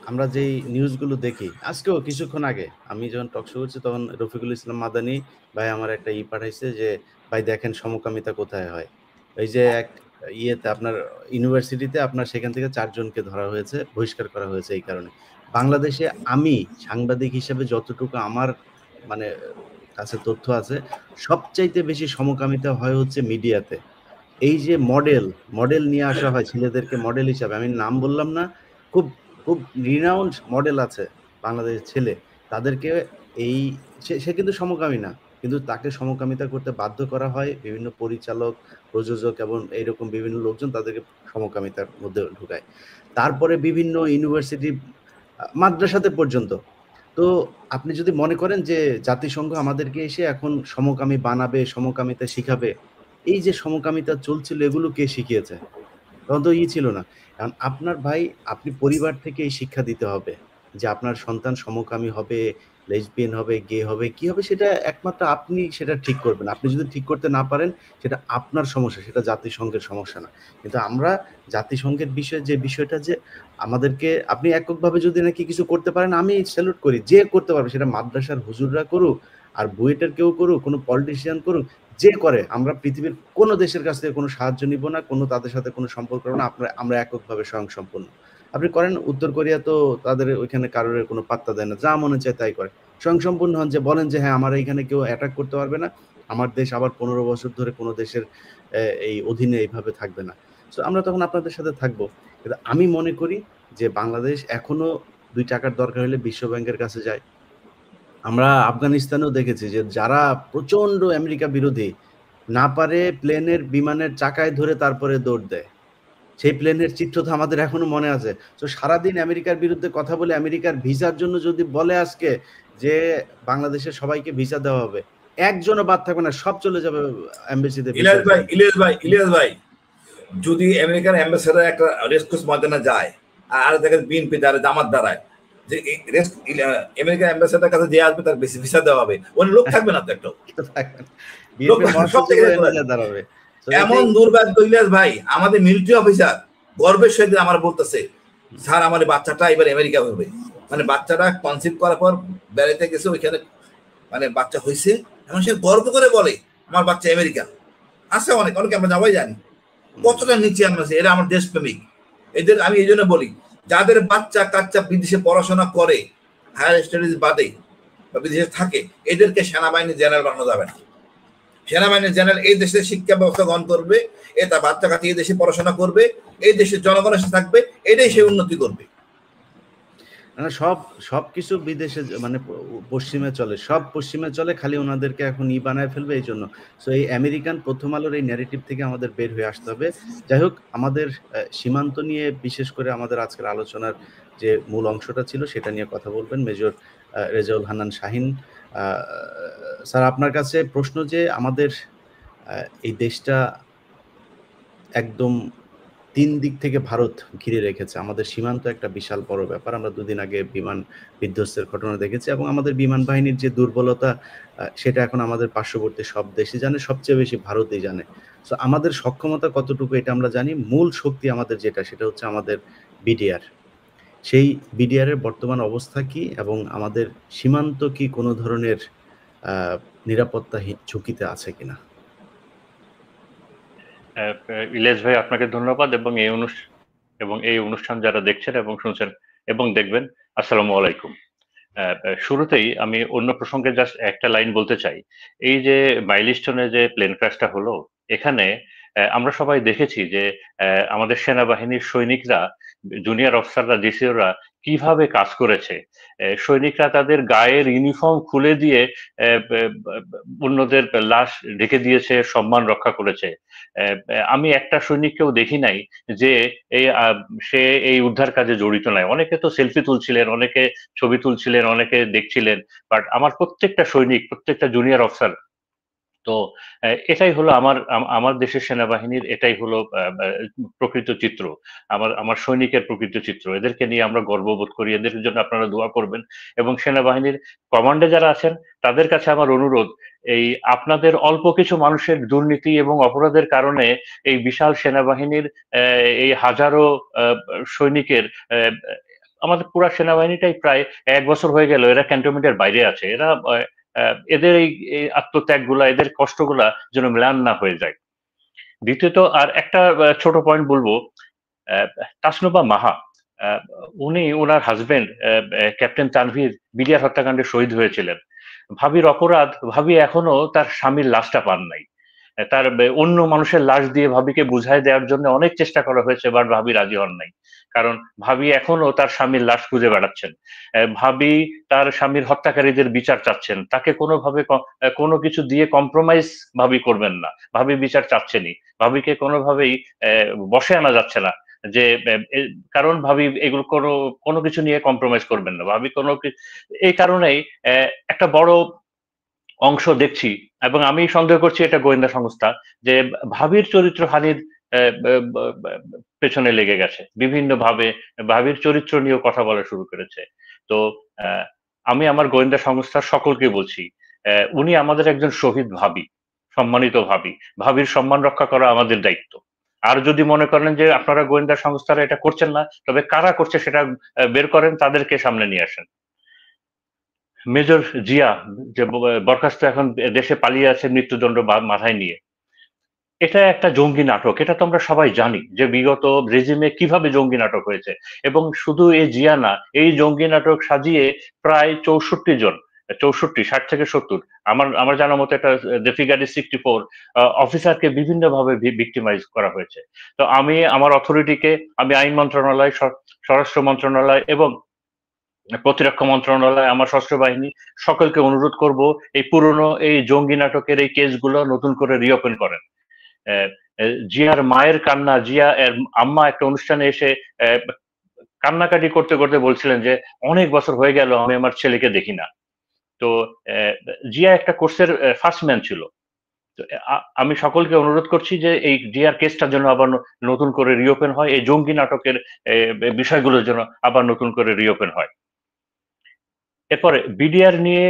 [SPEAKER 1] আমরা যেই নিউজগুলো দেখি, আজকেও কিছুক্ষণ আগে আমি যখন টক শো করছি তখন রফিকুল ইসলাম মাদানি ভাই আমার একটা পাঠাইছে যে ভাই দেখেন সমকামিতা কোথায় হয়। এই যে এক ইয়েতে আপনার ইউনিভার্সিটিতে আপনার সেখান থেকে 4 জনকে ধরা হয়েছে, বহিষ্কার করা হয়েছে এই কারণে। বাংলাদেশে আমি সাংবাদিক হিসেবে যতটুকু আমার মানে কাছে তথ্য আছে, সবচাইতে বেশি সমকামিতা হয় হচ্ছে মিডিয়াতে। এই যে মডেল নিয়ে আসা হয় ছেলেদেরকে মডেল হিসাবে, আমি নাম বললাম না, খুব খুব রিনাউন্ড মডেল আছে বাংলাদেশের ছেলে, তাদেরকে এই সে কিন্তু সমকামী না, কিন্তু তাকে সমকামিতা করতে বাধ্য করা হয় বিভিন্ন পরিচালক, প্রযোজক এবং এইরকম বিভিন্ন লোকজন তাদেরকে সমকামিতার মধ্যে ঢুকায়। তারপরে বিভিন্ন ইউনিভার্সিটি, মাদ্রাসাতে পর্যন্ত। তো আপনি যদি মনে করেন যে জাতিসংঘ আমাদেরকে এসে এখন সমকামী বানাবে, সমকামিতা শিখাবে, এই যে সমকামিতা চলছিল এগুলো কে শিখিয়েছে? তখন তো ছিল না। কারণ আপনার ভাই, আপনি পরিবার থেকে এই শিক্ষা দিতে হবে যে আপনার সন্তান সমকামী হবে, লেসবিয়ান হবে, গে হবে, কি হবে সেটা একমাত্র আপনি সেটা ঠিক করবেন। আপনি যদি ঠিক করতে না পারেন সেটা আপনার সমস্যা, সেটা জাতিসংঘের সমস্যা না। কিন্তু আমরা জাতিসংঘের বিষয়ে যে বিষয়টা যে আমাদেরকে, আপনি এককভাবে যদি নাকি কিছু করতে পারেন আমি স্যালুট করি, যে করতে পারবে, সেটা মাদ্রাসার হুজুররা করুক আর বুয়েটের কেউ করুক, কোনো পলিটিশিয়ান করুক, যে করে, আমরা পৃথিবীর কোনো দেশের কাছ থেকে কোনো সাহায্য নিব না, কোনো তাদের সাথে কোনো সম্পর্ক না, আমরা এককভাবে স্বয়ংসম্পূর্ণ। আপনি করেন, উত্তর কোরিয়া তো তাদের ওইখানে কারোর কোনো পাত্তা দেয় না, যা মনে চায় তাই করে। স্বয়ংসম্পূর্ণ হন, যে বলেন যে হ্যাঁ আমার এখানে কেউ অ্যাটাক করতে পারবে না, আমার দেশ আবার 15 বছর ধরে কোনো দেশের এই অধীনে এইভাবে থাকবে না। সো আমরা তখন আপনাদের সাথে থাকবো। কিন্তু আমি মনে করি যে বাংলাদেশ এখনো 2 টাকার দরকার হলে বিশ্ব ব্যাংকের কাছে যায়। আমরা আফগানিস্তানেও দেখেছি যে যারা প্রচন্ড আমেরিকা বিরোধী, না পারে প্লেনের বিমানের চাকায় ধরে তারপরে দৌড় দেয়। সেই প্লেনের চিত্র তো আমাদের এখনো মনে আছে। তো সারাদিন আমেরিকার বিরুদ্ধে কথা বলে আমেরিকার ভিসার জন্য যদি বলে আজকে যে বাংলাদেশের সবাইকে ভিসা দেওয়া হবে, একজনও বাদ থাকবে না, সব চলে যাবে এমবাসিতে।
[SPEAKER 3] ইলিয়াস ভাই, যদি আমেরিকার অ্যাম্বাসেডার একটা রেসকোর্স ময়দানে যায় আর দেখেন বিএনপি দ্বারা জামাত দ্বারায় যে আমেরিকার অ্যাম্বাসেডার কাছে যে আসবে তার বেশি ভিসা দেওয়া হবে, ওই লোক থাকবে না তো একটা। এমন দুর্ভাগ্য ইলিয়াস ভাই, আমাদের মিলিটারি অফিসার গর্বের সহিত আমার বলতেছে, স্যার আমার বাচ্চাটা এবার আমেরিকা হবে। মানে বাচ্চাটা কনসিভ করার পর বেড়াইতে গেছে, ওইখানে মানে বাচ্চা হয়েছে, এখন সে গর্ব করে বলে আমার বাচ্চা আমেরিকা আছে। অনেকে আমরা সবাই জানি কতটা নিচে আমরা, এরা আমার দেশপ্রেমিক। এদের আমি এই জন্য বলি, যাদের বাচ্চা কাচ্চা বিদেশে পড়াশোনা করে, হায়ার স্টাডিজ বাদে বা বিদেশে থাকে, এদেরকে সেনাবাহিনী জেনারেল বানানো যাবে না। সেনাবাহিনী জেনারেল এই দেশের শিক্ষা ব্যবস্থা গ্রহণ করবে, এটা বাচ্চা কাচ্চা এই দেশে পড়াশোনা করবে, এই দেশের জনগণের সাথে থাকবে, এটাই সে উন্নতি করবে।
[SPEAKER 1] সবকিছু বিদেশে মানে পশ্চিমে চলে, সব পশ্চিমে চলে, খালি ওনাদেরকে এখন বানায় ফেলবে এই জন্য। সো এই আমেরিকান প্রথম আলোর এই ন্যারেটিভ থেকে আমাদের বের হয়ে আসতে হবে। যাই হোক, আমাদের সীমান্ত নিয়ে বিশেষ করে আমাদের আজকের আলোচনার যে মূল অংশটা ছিল সেটা নিয়ে কথা বলবেন মেজর রেজাউল হান্নান শাহীন। স্যার, আপনার কাছে প্রশ্ন যে আমাদের এই দেশটা একদম 3 দিক থেকে ভারত ঘিরে রেখেছে, আমাদের সীমান্ত একটা বিশাল বড় ব্যাপার। আমরা 2 দিন আগে বিমান বিধ্বস্তের ঘটনা দেখেছি, এবং আমাদের বিমান বাহিনীর যে দুর্বলতা সেটা এখন আমাদের পার্শ্ববর্তী সব দেশই জানে, সবচেয়ে বেশি ভারতই জানে। সো আমাদের সক্ষমতা কতটুকু এটা আমরা জানি। মূল শক্তি আমাদের যেটা, সেটা হচ্ছে আমাদের বিডিআর। সেই বিডিআর এর বর্তমান অবস্থা কি, এবং আমাদের সীমান্ত কি কোনো ধরনের নিরাপত্তা ঝুঁকিতে আছে কিনা?
[SPEAKER 4] ইলিয়াস ভাই, আপনাকে ধন্যবাদ, এবং এই অনুষ্ঠান যারা দেখছেন এবং শুনছেন এবং দেখবেন, আসসালামু আলাইকুম। শুরুতেই আমি অন্য প্রসঙ্গে জাস্ট একটা লাইন বলতে চাই। এই যে মাইলস্টোনে যে প্লেন ক্র্যাশটা হলো, এখানে আমরা সবাই দেখেছি যে আমাদের সেনাবাহিনীর সৈনিকরা, জুনিয়র অফিসাররা, ডিসিওরা কিভাবে কাজ করেছে। সৈনিকরা তাদের গায়ের ইউনিফর্ম খুলে দিয়ে অন্যদের লাশ ঢেকে দিয়েছে, সম্মান রক্ষা করেছে। আমি একটা সৈনিককেও দেখি নাই যে সে এই উদ্ধার কাজে জড়িত নাই। অনেকে তো সেলফি তুলছিলেন, অনেকে ছবি তুলছিলেন, অনেকে দেখছিলেন, বাট আমার প্রত্যেকটা সৈনিক, প্রত্যেকটা জুনিয়র অফিসার। তো এটাই হলো আমার দেশের সেনাবাহিনীর, এটাই হলো প্রকৃত চিত্র, আমার সৈনিকের প্রকৃত চিত্র। এদেরকে নিয়ে আমরা গর্ববোধ করি, এদের জন্য আপনারা দোয়া করবেন। এবং সেনাবাহিনীর কমান্ডে যারা আছেন তাদের কাছে আমার অনুরোধ, এই আপনাদের অল্প কিছু মানুষের দুর্নীতি এবং অপরাধের কারণে এই বিশাল সেনাবাহিনীর এই হাজারো সৈনিকের, আমাদের পুরা সেনাবাহিনীটাই প্রায় 1 বছর হয়ে গেল এরা ক্যান্টনমেন্টের বাইরে আছে। এরা এদের এই আত্মত্যাগগুলা, এদের কষ্টগুলা যেন ম্লান না হয়ে যায়। দ্বিতীয়ত আর একটা ছোট পয়েন্ট বলবো, তাসনুবা মাহা, উনি ওনার হাজবেন্ড ক্যাপ্টেন তানভীর বিডিআর হত্যাকাণ্ডে শহীদ হয়েছিলেন। ভাবির অপরাধ, ভাবি এখনো তার স্বামীর লাশটা পান নাই। তার অন্য মানুষের লাশ দিয়ে ভাবিকে বুঝাই দেওয়ার জন্য অনেক চেষ্টা করা হয়েছে, বাট ভাবি রাজি হন নাই। কারণ ভাবি এখনো তার স্বামীর লাশ খুঁজে বেড়াচ্ছেন। ভাবি তার স্বামীর হত্যাকারীদের বিচার চাচ্ছেন, তাকে কোনোভাবে কোনো কিছু দিয়ে কম্প্রোমাইজ ভাবি করবেন না, ভাবি বিচার চাচ্ছেনই। ভাবিকে কোনোভাবেই বসে আনা যাচ্ছে না, যে কারণ ভাবি এগুলো কোনো কিছু নিয়ে কম্প্রোমাইজ করবেন না, ভাবি এই কারণেই একটা বড় অংশ দেখছি, এবং আমি সন্দেহ করছি এটা গোয়েন্দা সংস্থা, যে ভাবির চরিত্র হানির পেছনে লেগে গেছে, বিভিন্ন ভাবে ভাবির চরিত্র নিয়েও কথা বলা শুরু করেছে। তো আমি আমার গোয়েন্দা সংস্থার সকলকে বলছি, উনি আমাদের একজন শহীদ ভাবি, সম্মানিত ভাবি, ভাবির সম্মান রক্ষা করা আমাদের দায়িত্ব। আর যদি মনে করেন যে আপনারা গোয়েন্দা সংস্থারা এটা করছেন না, তবে কারা করছে সেটা বের করেন, তাদেরকে সামনে নিয়ে আসেন। মেজর জিয়া যে বরখাস্ত এখন দেশে পালিয়ে আছে মৃত্যুদণ্ড মাথায় নিয়ে, এটা একটা জঙ্গি নাটক। এটা তো আমরা সবাই জানি যে বিগত রেজিমে কিভাবে জঙ্গি নাটক হয়েছে। এবং শুধু এই জিয়া না, এই জঙ্গি নাটক সাজিয়ে প্রায় 64 জন, 64, 60 থেকে 70, আমার জানা মতো একটা দ্য ফিগার ইজ 64 অফিসারকে বিভিন্নভাবে ভিক্টিমাইজ করা হয়েছে। তো আমি আমার অথরিটিকে, আমি আইন মন্ত্রণালয়, স্বরাষ্ট্র মন্ত্রণালয় এবং প্রতিরক্ষা মন্ত্রণালয়, আমার সশস্ত্র বাহিনী সকলকে অনুরোধ করব এই পুরনো এই জঙ্গি নাটকের এই কেসগুলো নতুন করে রিওপেন করেন। জিয়ার মায়ের কান্না, জিয়া এর আম্মা একটা অনুষ্ঠানে এসে কান্নাকাটি করতে করতে বলছিলেন যে অনেক বছর হয়ে গেল আমি আমার ছেলেকে দেখি না। তো জিয়া একটা কোর্সের ফার্স্ট ম্যান ছিল। তো আমি সকলকে অনুরোধ করছি যে এই জিয়ার কেসটার জন্য আবার নতুন করে রিওপেন হয়, এই জঙ্গি নাটকের বিষয়গুলোর জন্য আবার নতুন করে রিওপেন হয়। এরপরে বিডিআর নিয়ে,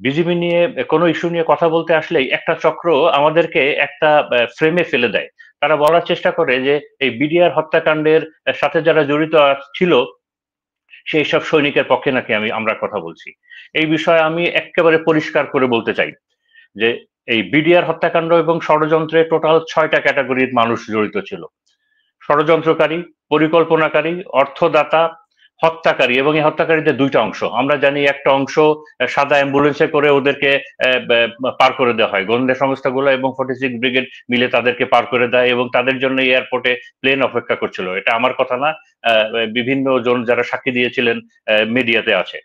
[SPEAKER 4] বিজিবি নিয়ে কোনো ইস্যু নিয়ে কথা বলতে আসলেই একটা চক্র আমাদেরকে একটা ফ্রেমে ফেলে দেয়। তারা বলার চেষ্টা করে যে এই বিডিআর হত্যাকাণ্ডের সাথে যারা জড়িত ছিল সেই সব সৈনিকের পক্ষে নাকি আমরা কথা বলছি। এই বিষয়ে আমি একেবারে পরিষ্কার করে বলতে চাই যে এই বিডিআর হত্যাকাণ্ড এবং ষড়যন্ত্রে টোটাল 6টা ক্যাটাগরির মানুষ জড়িত ছিল: ষড়যন্ত্রকারী, পরিকল্পনাকারী, অর্থদাতা, হত্যাকারী। এবং এই হত্যাকারীদের দুইটা অংশ আমরা জানি। একটা অংশ সাদা অ্যাম্বুলেন্সে করে ওদেরকে পার করে দেওয়া হয়, গোয়েন্দা সংস্থাগুলো এবং 46 ব্রিগেড মিলে তাদেরকে পার করে দেয় এবং তাদের জন্য এয়ারপোর্টে প্লেন অপেক্ষা করছিল। এটা আমার কথা না, বিভিন্ন জন যারা সাক্ষী দিয়েছিলেন মিডিয়াতে আছে।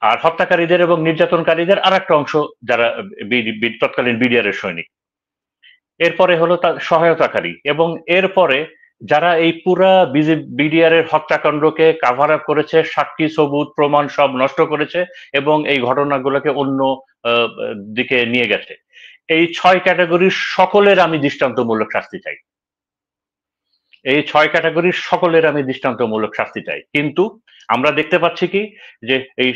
[SPEAKER 4] আর হত্যাকারীদের এবং নির্যাতনকারীদের আর একটা অংশ যারা তৎকালীন বিডিআর এর সৈনিক। এরপরে হলো তার সহায়তাকারী, এবং এরপরে যারা এই পুরা বিডিআর এর হত্যাকাণ্ডকে কাভার আপ করেছে, সাক্ষী সবুত প্রমাণ সব নষ্ট করেছে এবং এই ঘটনাগুলোকে অন্য দিকে নিয়ে গেছে। এই 6 ক্যাটাগরির সকলের আমি দৃষ্টান্তমূলক শাস্তি চাই। এই 6 ক্যাটাগরির সকলের আমি দৃষ্টান্তমূলক শাস্তি চাই। কিন্তু আমরা দেখতে পাচ্ছি কি যে এই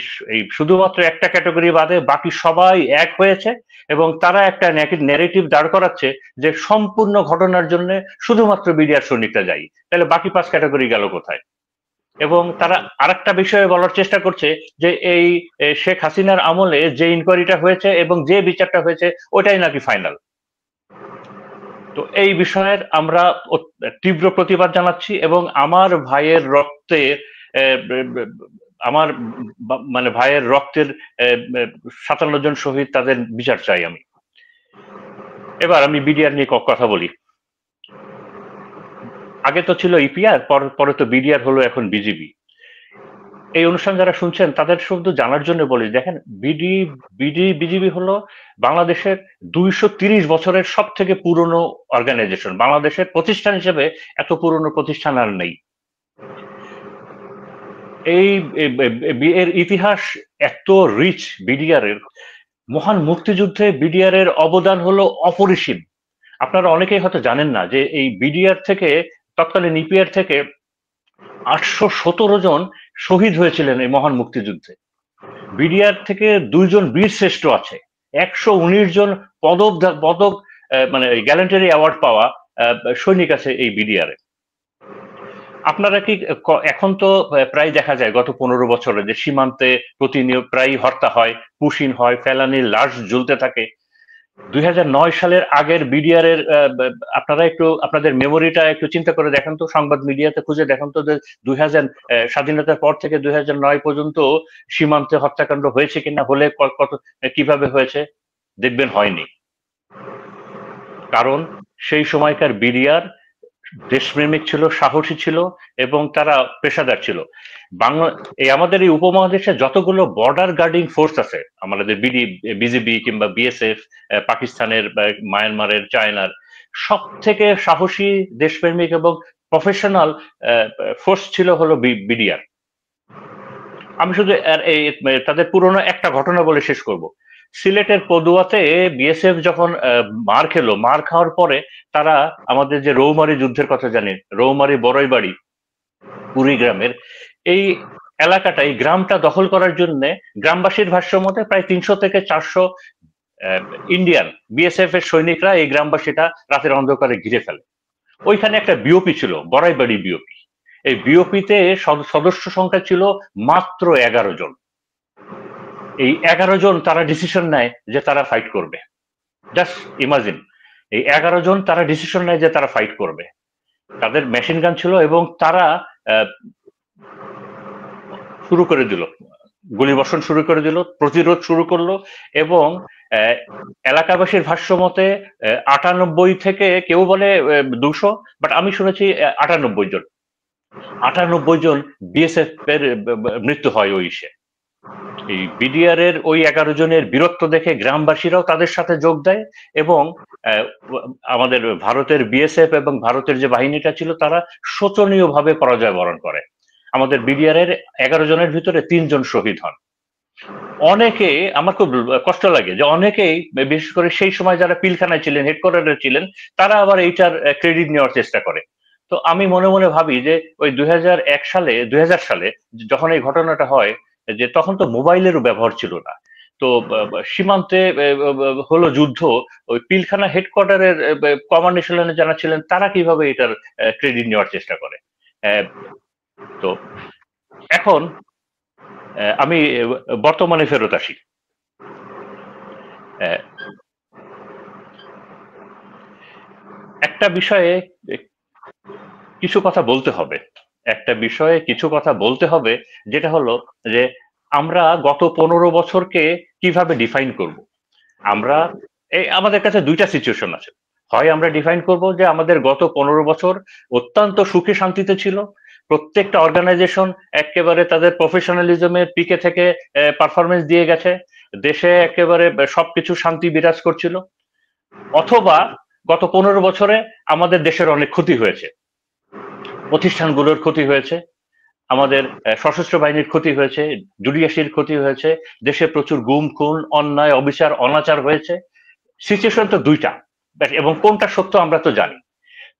[SPEAKER 4] শুধুমাত্র একটা ক্যাটাগরি বাদে বাকি সবাই এক হয়েছে এবং তারা একটা ন্যারেটিভ দাঁড় করাচ্ছে যে সম্পূর্ণ ঘটনার জন্য শুধুমাত্র বিডিআর সৈনিকরা দায়ী। তাহলে বাকি 5 ক্যাটাগরি গেল কোথায়? এবং তারা আরেকটা বিষয়ে বলার চেষ্টা করছে যে এই শেখ হাসিনার আমলে যে ইনকোয়ারিটা হয়েছে এবং যে বিচারটা হয়েছে ওটাই নাকি ফাইনাল। তো এই বিষয়ের আমরা তীব্র প্রতিবাদ জানাচ্ছি এবং আমার ভাইয়ের রক্তের ভাইয়ের রক্তের 57 জন শহীদ, তাদের বিচার চাই আমি। এবার আমি বিডিআর নিয়ে কথা বলি। আগে তো ছিল ইপিআর, পরে তো বিডিআর হলো, এখন বিজিবি। এই অনুষ্ঠান যারা শুনছেন তাদের শুধু জানার জন্য বলি, দেখেন বিজিবি হলো বাংলাদেশের 230 বছরের সব থেকে পুরনো অর্গানাইজেশন। বাংলাদেশের প্রতিষ্ঠান হিসেবে এত পুরনো প্রতিষ্ঠান আর নেই। এর ইতিহাস এত রিচ বিডিআর এর। মহান মুক্তিযুদ্ধে বিডিআর এর অবদান হলো অপরিসীম। আপনারা অনেকেই হয়তো জানেন না যে এই বিডিআর থেকে, তৎকালীন ইপিআর থেকে 817 জন শহীদ হয়েছিলেন এই মহান মুক্তিযুদ্ধে। বিডিআর থেকে 2 জন বীর শ্রেষ্ঠ আছে, 119 জন পদক গ্যালান্টারি অ্যাওয়ার্ড পাওয়া সৈনিক আছে এই বিডিআর এ। আপনারা কি এখন তো প্রায় দেখা যায় গত 15 বছরে যে সীমান্তে প্রতিনিয়ত প্রায় হত্যা হয়, পুশিন হয়, ফেলানির লাশ ঝুলতে থাকে। 2009 সালের আগের বিডিআর এর আপনারা একটু আপনাদের মেমোরিটা একটু চিন্তা করে দেখেন তো, সংবাদ মিডিয়াতে খুঁজে দেখেন তো যে 2000 স্বাধীনতার পর থেকে 2009 পর্যন্ত সীমান্তে হত্যাকাণ্ড হয়েছে কিনা, হলে কত কিভাবে হয়েছে, দেখবেন হয়নি। কারণ সেই সময়কার বিডিআর দেশপ্রেমিক ছিল, সাহসী ছিল এবং তারা পেশাদার ছিল। আমাদের এই উপমহাদেশে যতগুলো বর্ডার গার্ডিং ফোর্স আছে, আমাদের বিজিবি কিংবা বিএসএফ, পাকিস্তানের, মায়ানমারের, চায়নার, সব থেকে সাহসী, দেশপ্রেমিক এবং প্রফেশনাল ফোর্স ছিল হলো বিডিআর। আমি শুধু তাদের পুরনো একটা ঘটনা বলে শেষ করব। সিলেটের পদুয়াতে বিএসএফ যখন মার খাওয়ার পরে তারা আমাদের যে রৌমারী যুদ্ধের কথা জানেন, রৌমারী বড়ইবাড়ি কুড়িগ্রামের এই এলাকাটা, এই গ্রামটা দখল করার জন্য গ্রামবাসীর ভাষ্য মতে প্রায় 300 থেকে 400 ইন্ডিয়ান বিএসএফ এর সৈনিকরা এই গ্রামবাসীটা রাতের অন্ধকারে ঘিরে ফেলে। ওইখানে একটা বিওপি ছিল, বড়াইবাড়ি বিওপি। এই বিওপিতে সদস্য সংখ্যা ছিল মাত্র 11 জন। এই 11 জন তারা ডিসিশন নেয় যে তারা ফাইট করবে। জাস্ট ইমাজিন, এই 11 জন তারা ডিসিশন নেয় যে তারা ফাইট করবে। তাদের মেশিন গান ছিল এবং তারা শুরু করে দিল, গুলিবর্ষণ শুরু করে দিল, প্রতিরোধ শুরু করলো এবং এলাকাবাসীর ভাষ্য মতে 98 থেকে কেউ বলে 200, বাট আমি শুনেছি 98 জন বিএসএফ এর মৃত্যু হয় ওই ইসে। এই বিডিআর এর ওই 11 জনের বীরত্ব দেখে গ্রামবাসীরাও তাদের সাথে যোগ দেয় এবং আমাদের ভারতের বিএসএফ এবং ভারতের যে বাহিনীটা ছিল তারা শোচনীয়ভাবে পরাজয় বরণ করে। আমাদের বিডিআর এর 11 জনের ভিতরে 3 জন শহীদ হন। অনেকে, আমার খুব কষ্ট লাগে যে অনেকেই, বিশেষ করে সেই সময় যারা পিলখানায় ছিলেন, হেডকোয়ার্টারে ছিলেন, তারা আবার এইটার ক্রেডিট নেওয়ার চেষ্টা করে। তো আমি মনে মনে ভাবি যে ওই 2000 সালে যখন এই ঘটনাটা হয়, যে তখন তো মোবাইলেরও ব্যবহার ছিল না, তো সীমান্তে হলো যুদ্ধ, ওই পিলখানা হেডকোয়ার্টারের কমান্ডেশনে যারা ছিলেন তারা কিভাবে এটার ক্রেডিট নেওয়ার চেষ্টা করে। তো এখন আমি বর্তমানে ফেরত আসি। একটা বিষয়ে কিছু কথা বলতে হবে, যেটা হলো যে আমরা গত 15 বছরকে কিভাবে ডিফাইন করব। আমরা আমাদের কাছে দুইটা সিচুয়েশন আছে। হয় আমরা ডিফাইন করব যে আমাদের গত 15 বছর অত্যন্ত সুখে শান্তিতে ছিল, প্রত্যেকটা অর্গানাইজেশন একেবারে তাদের প্রফেশনালিজমের পিকে থেকে পারফরমেন্স দিয়ে গেছে, দেশে একেবারে সবকিছু শান্তি বিরাজ করছিল। অথবা গত 15 বছরে আমাদের দেশের অনেক ক্ষতি হয়েছে, প্রতিষ্ঠানগুলোর ক্ষতি হয়েছে, আমাদের সশস্ত্র বাহিনীর ক্ষতি হয়েছে, জুডিশিয়ারির ক্ষতি হয়েছে, দেশে প্রচুর গুম খুন, অন্যায়, অবিচার, অনাচার হয়েছে। সিচুয়েশন তো দুইটা, এবং কোনটা সত্য আমরা তো জানি।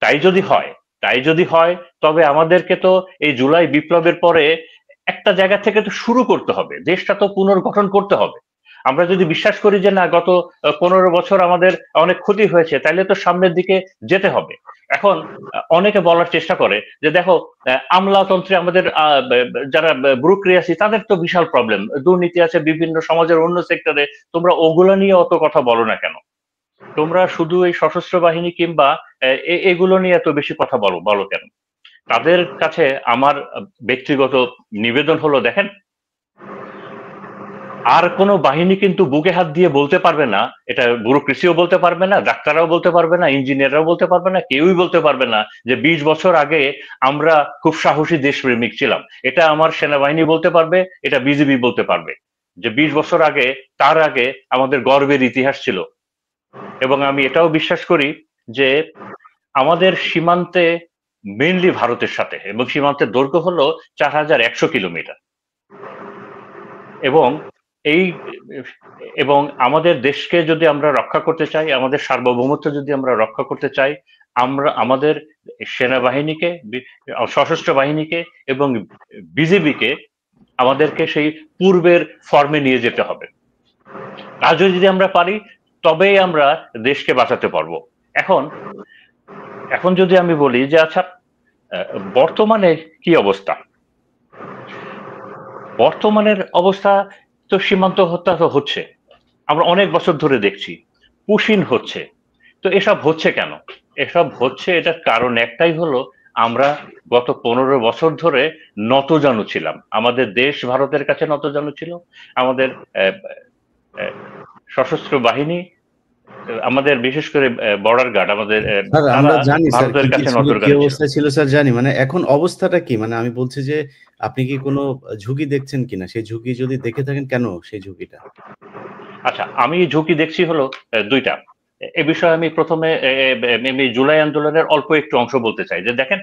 [SPEAKER 4] তাই যদি হয় তবে আমাদেরকে তো এই জুলাই বিপ্লবের পরে একটা জায়গা থেকে তো শুরু করতে হবে, দেশটা তো পুনর্গঠন করতে হবে। আমরা যদি বিশ্বাস করি যে না, গত 15 বছর আমাদের অনেক ক্ষতি হয়েছে, তাহলে তো সামনের দিকে যেতে হবে। এখন অনেকে বলার চেষ্টা করে যে দেখো, আমলাতন্ত্রে আমাদের যারা ব্যুরোক্রেসি, তাদের তো বিশাল প্রবলেম, দুর্নীতি আছে বিভিন্ন সমাজের অন্য সেক্টরে, তোমরা ওগুলো নিয়ে অত কথা বলো না কেন? তোমরা শুধু এই সশস্ত্র বাহিনী কিংবা এগুলো নিয়ে এত বেশি কথা বলো কেন? তাদের কাছে আমার ব্যক্তিগত নিবেদন হলো, দেখেন, আর কোনো বাহিনী কিন্তু বুকে হাত দিয়ে বলতে পারবে না, এটা ব্যুরোক্রেসিও বলতে পারবে না, ডাক্তাররাও বলতে পারবে না, ইঞ্জিনিয়াররাও বলতে পারবে না, কেউই বলতে পারবে না যে 20 বছর আগে আমরা খুব সাহসী দেশপ্রেমিক ছিলাম। এটা আমার সেনাবাহিনী বলতে পারবে, এটা বিজিবি বলতে পারবে যে 20 বছর আগে, তার আগে আমাদের গর্বের ইতিহাস ছিল। এবং আমি এটাও বিশ্বাস করি যে আমাদের সীমান্তে মেইনলি ভারতের সাথে, এবং সীমান্তের দৈর্ঘ্য হলো 4100 কিলোমিটার, এবং আমাদের দেশকে যদি আমরা রক্ষা করতে চাই, আমাদের সার্বভৌমত্ব যদি আমরা রক্ষা করতে চাই, আমরা আমাদের সেনাবাহিনীকে, সশস্ত্র বাহিনীকে এবং বিজিবিকে আমাদেরকে সেই পূর্বের ফর্মে নিয়ে যেতে হবে। আর যদি আমরা পারি তবেই আমরা দেশকে বাঁচাতে পারবো। এখন যদি আমি বলি যে আচ্ছা, বর্তমানে কি অবস্থা? বর্তমানের অবস্থা তো সীমান্ত হত্যা তো হচ্ছে, আমরা অনেক বছর ধরে দেখছি, পুশিন হচ্ছে। তো এসব হচ্ছে কেন? এসব হচ্ছে, এটার কারণ একটাই হলো, আমরা গত 15 বছর ধরে নতজানু ছিলাম, আমাদের দেশ ভারতের কাছে নতজানু ছিল, আমাদের সশস্ত্র বাহিনী, আমাদের বিশেষ করে বর্ডার গার্ড, আমাদের
[SPEAKER 1] আমরা জানি স্যার
[SPEAKER 4] ভারতের কাছে
[SPEAKER 1] কি অবস্থা ছিল স্যার, জানি। মানে এখন অবস্থাটা কি? মানে আমি বলছি যে আপনি কি কোনো ঝুঁকি দেখছেন কিনা, সেই ঝুঁকি যদি দেখে থাকেন, কেন সেই ঝুঁকিটা?
[SPEAKER 4] আচ্ছা, আমি ঝুঁকি দেখছি হলো দুইটা। এ বিষয়ে আমি প্রথমে জুলাই আন্দোলনের অল্প একটু অংশ বলতে চাই। যে দেখেন,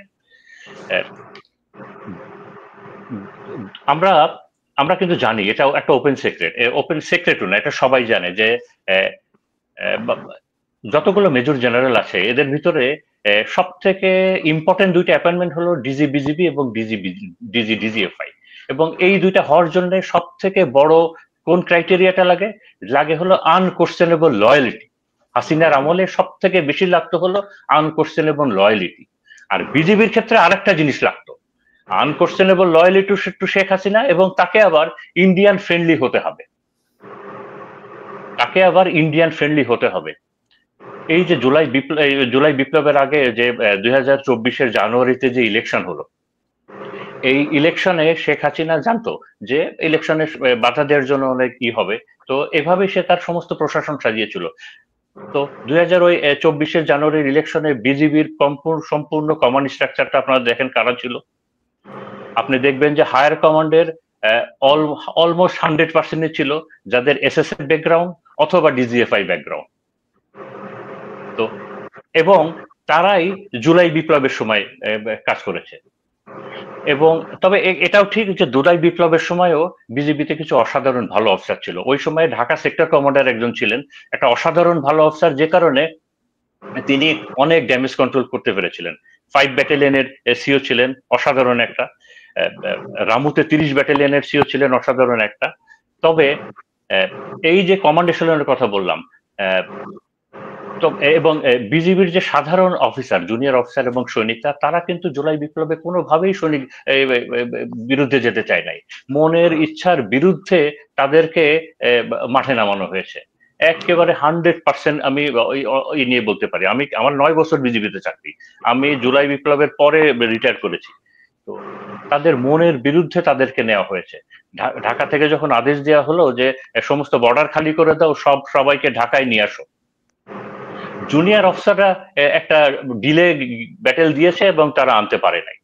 [SPEAKER 4] আমরা কিন্তু জানি, এটা একটা ওপেন সিক্রেট না, এটা সবাই জানে যে যতগুলো মেজর জেনারেল আছে এদের ভিতরে সব থেকে ইম্পর্টেন্ট দুইটা অ্যাপয়েন্টমেন্ট হলো ডিজি বিজিবি এবং ডিজি ডিজিএফআই। এবং এই দুইটা হওয়ার জন্য সব থেকে বড় কোন ক্রাইটেরিয়াটা লাগে হলো আনকোশ্চেনেবল লয়ালিটি। হাসিনার আমলে সব থেকে বেশি লাগতো হলো আনকোশ্চেনেবল লয়ালিটি। আর বিজিবির ক্ষেত্রে আরেকটা জিনিস লাগতো, আনকোশ্চেনেবল লয়ালিটি টু শেখ হাসিনা, এবং তাকে আবার ইন্ডিয়ান ফ্রেন্ডলি হতে হবে। তাকে আবার ইন্ডিয়ান ফ্রেন্ডলি হতে হবে। এই যে জুলাই বিপ্লবের আগে যে 2024-এর জানুয়ারিতে যে ইলেকশন হলো, এই ইলেকশনে শেখ হাসিনা জানতো যে ইলেকশনে বাধা দেওয়ার জন্য অনেক কি হবে, তো এভাবেই সে তার সমস্ত প্রশাসন সাজিয়েছিল। তো 2024-এর জানুয়ারির ইলেকশনে বিজিবির সম্পূর্ণ কমান্ড স্ট্রাকচারটা আপনারা দেখেন কারা ছিল। আপনি দেখবেন যে হায়ার কমান্ডের অলমোস্ট 100% ছিল যাদের এসএসএফ ব্যাকগ্রাউন্ড অথবা ডিজিএফআই ব্যাকগ্রাউন্ড। তো এবং তারাই জুলাই বিপ্লবের সময় কাজ করেছে। এবং তবে এটাও ঠিক যে জুলাই বিপ্লবের সময়ও বিজেপিতে কিছু অসাধারণ ভালো অফিসার ছিল। ওই সময় ঢাকা সেক্টর কমান্ডার একজন ছিলেন, একটা অসাধারণ ভালো অফিসার, যে কারণে তিনি অনেক ড্যামেজ কন্ট্রোল করতে পেরেছিলেন। 5 ব্যাটালিয়নের সিও ছিলেন, অসাধারণ একটা। রামুতে 30 ব্যাটালিয়নের সিও ছিলেন, অসাধারণ একটা। তবে এই যে কমান্ড এশালনের কথা বললাম, তো এবং বিজিবির যে সাধারণ অফিসার, জুনিয়র অফিসার এবং সৈনিকরা, তারা কিন্তু জুলাই বিপ্লবে কোনোভাবেই সৈনিক বিরুদ্ধে যেতে চায় নাই। মনের ইচ্ছার বিরুদ্ধে তাদেরকে মাঠে নামানো হয়েছে। একেবারে 100% আমি নিয়ে বলতে পারি। আমার 9 বছর বিজিবিতে চাকরি, আমি জুলাই বিপ্লবের পরে রিটায়ার করেছি। তো তাদের মনের বিরুদ্ধে তাদেরকে নেওয়া হয়েছে। ঢাকা থেকে যখন আদেশ দেওয়া হলো যে সমস্ত বর্ডার খালি করে দাও, সবাইকে ঢাকায় নিয়ে আসো, জুনিয়র অফিসাররা একটা ডিলে ব্যাটেল দিয়েছে এবং তারা আনতে পারে নাই।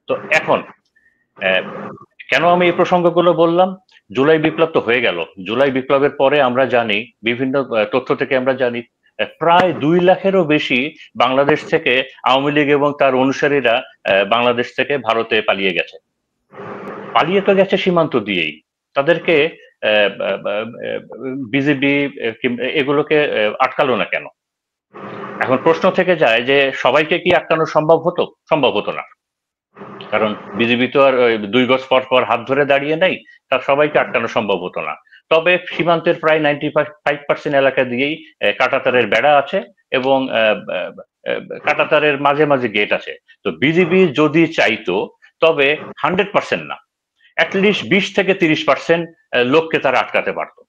[SPEAKER 4] তো এখন কেন আমি এই প্রসঙ্গগুলো বললাম? জুলাই বিপ্লব তো হয়ে গেল। জুলাই বিপ্লবের পরে আমরা জানি, বিভিন্ন তথ্য থেকে আমরা জানি, প্রায় 2 লাখেরও বেশি বাংলাদেশ থেকে আওয়ামী লীগ এবং তার অনুসারীরা বাংলাদেশ থেকে ভারতে পালিয়ে গেছে। পালিয়ে তো গেছে সীমান্ত দিয়েই। তাদেরকে বিজিবি এগুলোকে আটকালো না কেন? এখন প্রশ্ন থেকে যায় যে সবাইকে কি আটকানো সম্ভব হতো? সম্ভব হতো না, কারণ বিজিবি তো আর 2 গজ পর হাত ধরে দাঁড়িয়ে নেই, তার সবাইকে আটকানো সম্ভব হতো না। তবে সীমান্তের প্রায় 95% এলাকা দিয়েই কাঁটাতারের বেড়া আছে এবং কাঁটাতারের মাঝে মাঝে গেট আছে। তো বিজিবি যদি চাইতো, তবে 100% না, অ্যাটলিস্ট 20 থেকে 30% লোককে তারা আটকাতে পারতো।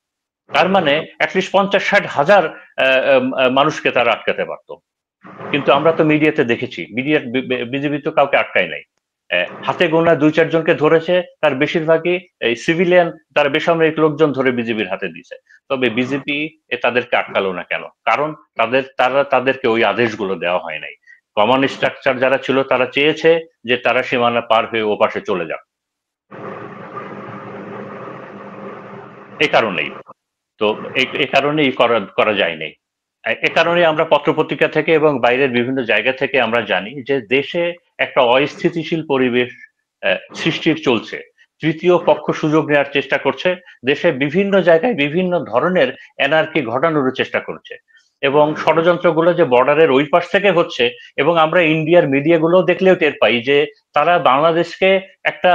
[SPEAKER 4] তার মানে অ্যাটলিস্ট 50-60 হাজার মানুষকে তারা আটকাতে পারতো। কিন্তু আমরা তো মিডিয়াতে দেখেছি, বিজেপি তো কাউকে আটকায় নাই। হাতে গোনা 2-4 জনকে ধরেছে, তার বেশিরভাগই সিভিলিয়ান, তার বেসামরিক লোকজন ধরে বিজেপির হাতে দিয়েছে। তবে বিজেপি তাদেরকে আটকালো না কেন? কারণ তাদেরকে ওই আদেশগুলো দেওয়া হয় নাই। কমান্ড স্ট্রাকচার যারা ছিল তারা চেয়েছে যে তারা সীমানা পার হয়ে ওপাশে চলে যাক, এই কারণেই। তো এই কারণেই করা যায়নি। এ কারণে আমরা পত্রপত্রিকা থেকে এবং বাইরের বিভিন্ন জায়গা থেকে আমরা জানি যে দেশে একটা অস্থিতিশীল পরিবেশ সৃষ্টির চলছে। তৃতীয় পক্ষ সুযোগ নেওয়ার চেষ্টা করছে, দেশে বিভিন্ন জায়গায় বিভিন্ন ধরনের এনার্কি ঘটানোর চেষ্টা করছে, এবং ষড়যন্ত্রগুলো যে বর্ডারের ওই পাশ থেকে হচ্ছে, এবং আমরা ইন্ডিয়ার মিডিয়াগুলো দেখলেও টের পাই যে তারা বাংলাদেশকে একটা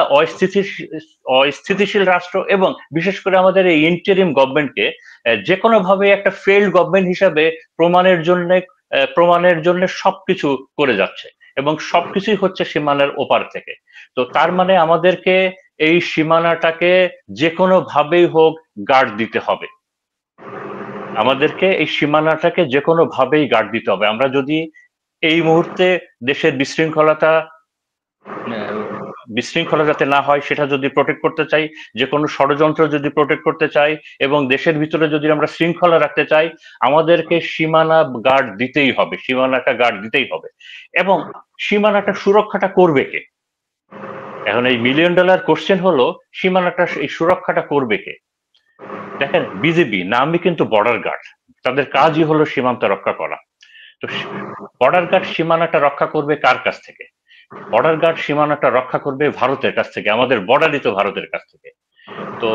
[SPEAKER 4] অস্থিতিশীল রাষ্ট্র এবং বিশেষ করে আমাদের এই ইন্টারিম গভর্নমেন্টকে যে কোনো ভাবে একটা ফেইল্ড গভর্নমেন্ট হিসাবে প্রমাণের জন্য সবকিছু করে যাচ্ছে, এবং সবকিছুই হচ্ছে সীমানার ওপার থেকে। তো তার মানে আমাদেরকে এই সীমানাটাকে যে কোনো ভাবেই হোক গার্ড দিতে হবে। আমাদেরকে এই সীমানাটাকে যে কোনো ভাবেই গার্ড দিতে হবে। আমরা যদি এই মুহূর্তে দেশের বিশৃঙ্খলা যাতে না হয় সেটা যদি প্রোটেক্ট করতে চাই, যে কোনো ষড়যন্ত্র যদি প্রোটেক্ট করতে চাই, এবং দেশের ভিতরে যদি আমরা শৃঙ্খলা রাখতে চাই, আমাদেরকে সীমানা গার্ড দিতেই হবে, সীমানাটা গার্ড দিতেই হবে। এবং সীমানাটা সুরক্ষাটা করবে কে? এখন এই $1 মিলিয়ন কোশ্চেন হলো, সীমানাটা এই সুরক্ষাটা করবে কে? দেখেন, বিজিবি নামই কিন্তু বর্ডার গার্ড, তাদের কাজই হলো সীমান্ত রক্ষা করা। তো বর্ডার গার্ড সীমানাটা রক্ষা করবে কার কাছ থেকে? বর্ডার গার্ড সীমানাটা রক্ষা করবে ভারতের কাছ থেকে, আমাদের বর্ডারই তো ভারতের কাছ থেকে। তো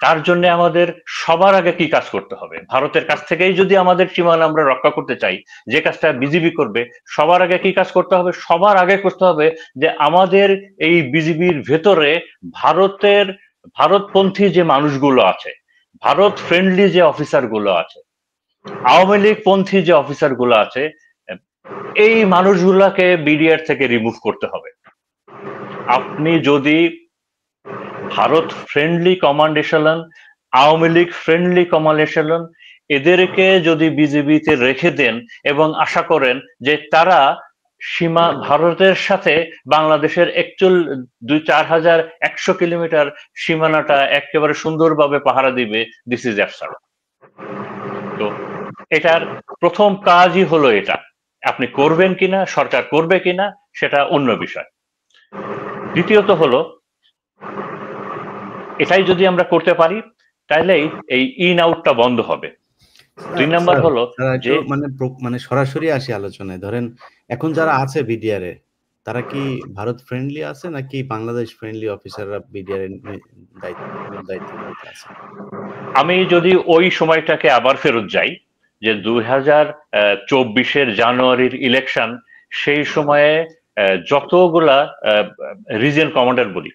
[SPEAKER 4] তার জন্য আমাদের সবার আগে কি কাজ করতে হবে? ভারতের কাছ থেকেই যদি আমাদের সীমানা আমরা রক্ষা করতে চাই, যে কাজটা বিজিবি করবে, সবার আগে কি কাজ করতে হবে? সবার আগে করতে হবে যে আমাদের এই বিজিবির ভেতরে ভারতপন্থী যে মানুষগুলো আছে, ভারত ফ্রেন্ডলি যে অফিসার গুলো আছে, আওয়ামী লীগ পন্থী যে অফিসার গুলো আছে, এই মানুষগুলাকে বিডিআর থেকে রিমুভ করতে হবে। আপনি যদি Bharat friendly command echelon, Awami League friendly command echelon, এদেরকে যদি বিজিবিতে রেখে দেন এবং আশা করেন যে তারা সীমা ভারতের সাথে বাংলাদেশের 2,4,100 কিলোমিটার সীমানাটা একেবারে সুন্দরভাবে পাহারা দিবে, দিস ইজ অ্যাবসার্ড। তো এটার প্রথম কাজই হলো এটা। আপনি করবেন কিনা, সরকার করবে কিনা সেটা অন্য বিষয়। দ্বিতীয়ত হলো, এটাই যদি আমরা করতে পারি তাহলেই এই ইন আউটটা বন্ধ হবে। 2 নাম্বার হলো যে
[SPEAKER 1] মানে সরাসরি আসি আলোচনায়। ধরেন এখন যারা আছে বিডিআর এ, তারা কি ভারত ফ্রেন্ডলি আছে নাকি বাংলাদেশ ফ্রেন্ডলি অফিসাররা বিডিআর এর দায়িত্ব নিতে আছে?
[SPEAKER 4] আমি যদি ওই সময়টাকে আবার ফেরত যাই, যে 2024-এর জানুয়ারির ইলেকশন, সেই সময়ে যতগুলা রিজিয়ন কমান্ডার বলি,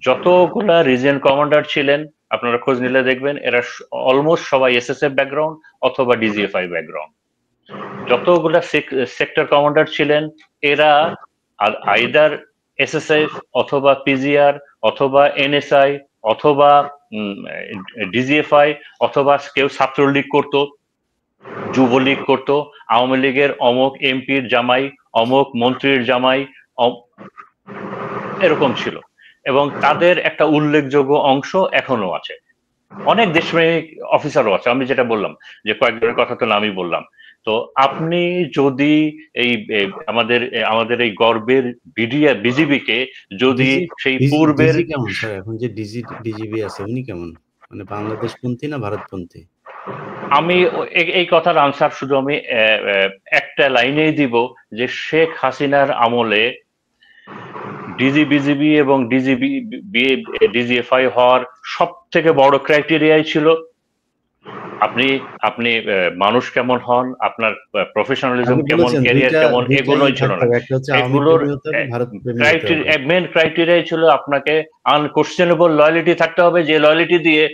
[SPEAKER 4] যতগুলা রিজিয়ন কমান্ডার ছিলেন, আপনারা খোঁজ নিলে দেখবেন এরা অলমোস্ট সবাই এসএসএফ ব্যাকগ্রাউন্ড অথবা ডিজিএফআই ব্যাকগ্রাউন্ড। যতগুলা সেক্টর কমান্ডার ছিলেন এরা আইদার এসএসএফ অথবা পিজিআর অথবা এনএসআই অথবা ডিজিএফআই অথবা কেউ ছাত্রলীগ করতো, যুবলীগ করতো, আওয়ামী লীগের অমুক এমপির জামাই, অমুক মন্ত্রীর জামাই, এরকম ছিল। এবং তাদের একটা উল্লেখযোগ্য অংশ এখনো আছে। অনেক দেশপ্রেমিক অফিসারও আছে। আমি যেটা বললাম যে কয়েকজনের কথা তো নামই বললাম। তো আপনি যদি এই আমাদের এই গর্বের বিজিবিকে যদি সেই পূর্বের,
[SPEAKER 1] কেমন স্যার এখন যে ডিজিবি আছে উনি কেমন, মানে বাংলাদেশপন্থী না ভারতপন্থী?
[SPEAKER 4] আমি এই কথার আনসার শুধু আমি একটা লাইনেই দিব যে শেখ হাসিনার আমলে ডিজিবিজিবি এবং ডিজিএফআই হওয়ার সব থেকে বড় ক্রাইটেরিয়াই ছিল আপনি মানুষ কেমন হন, আপনার প্রফেশনালিজম কেমন, ক্যারিয়ার কেমন, এগুলোই ছিল না। এগুলোর মেন ক্রাইটেরিয়া ছিল আপনাকে আনকোশ্চেনেবল লয়ালিটি থাকতে হবে, যে লয়ালিটি দিয়ে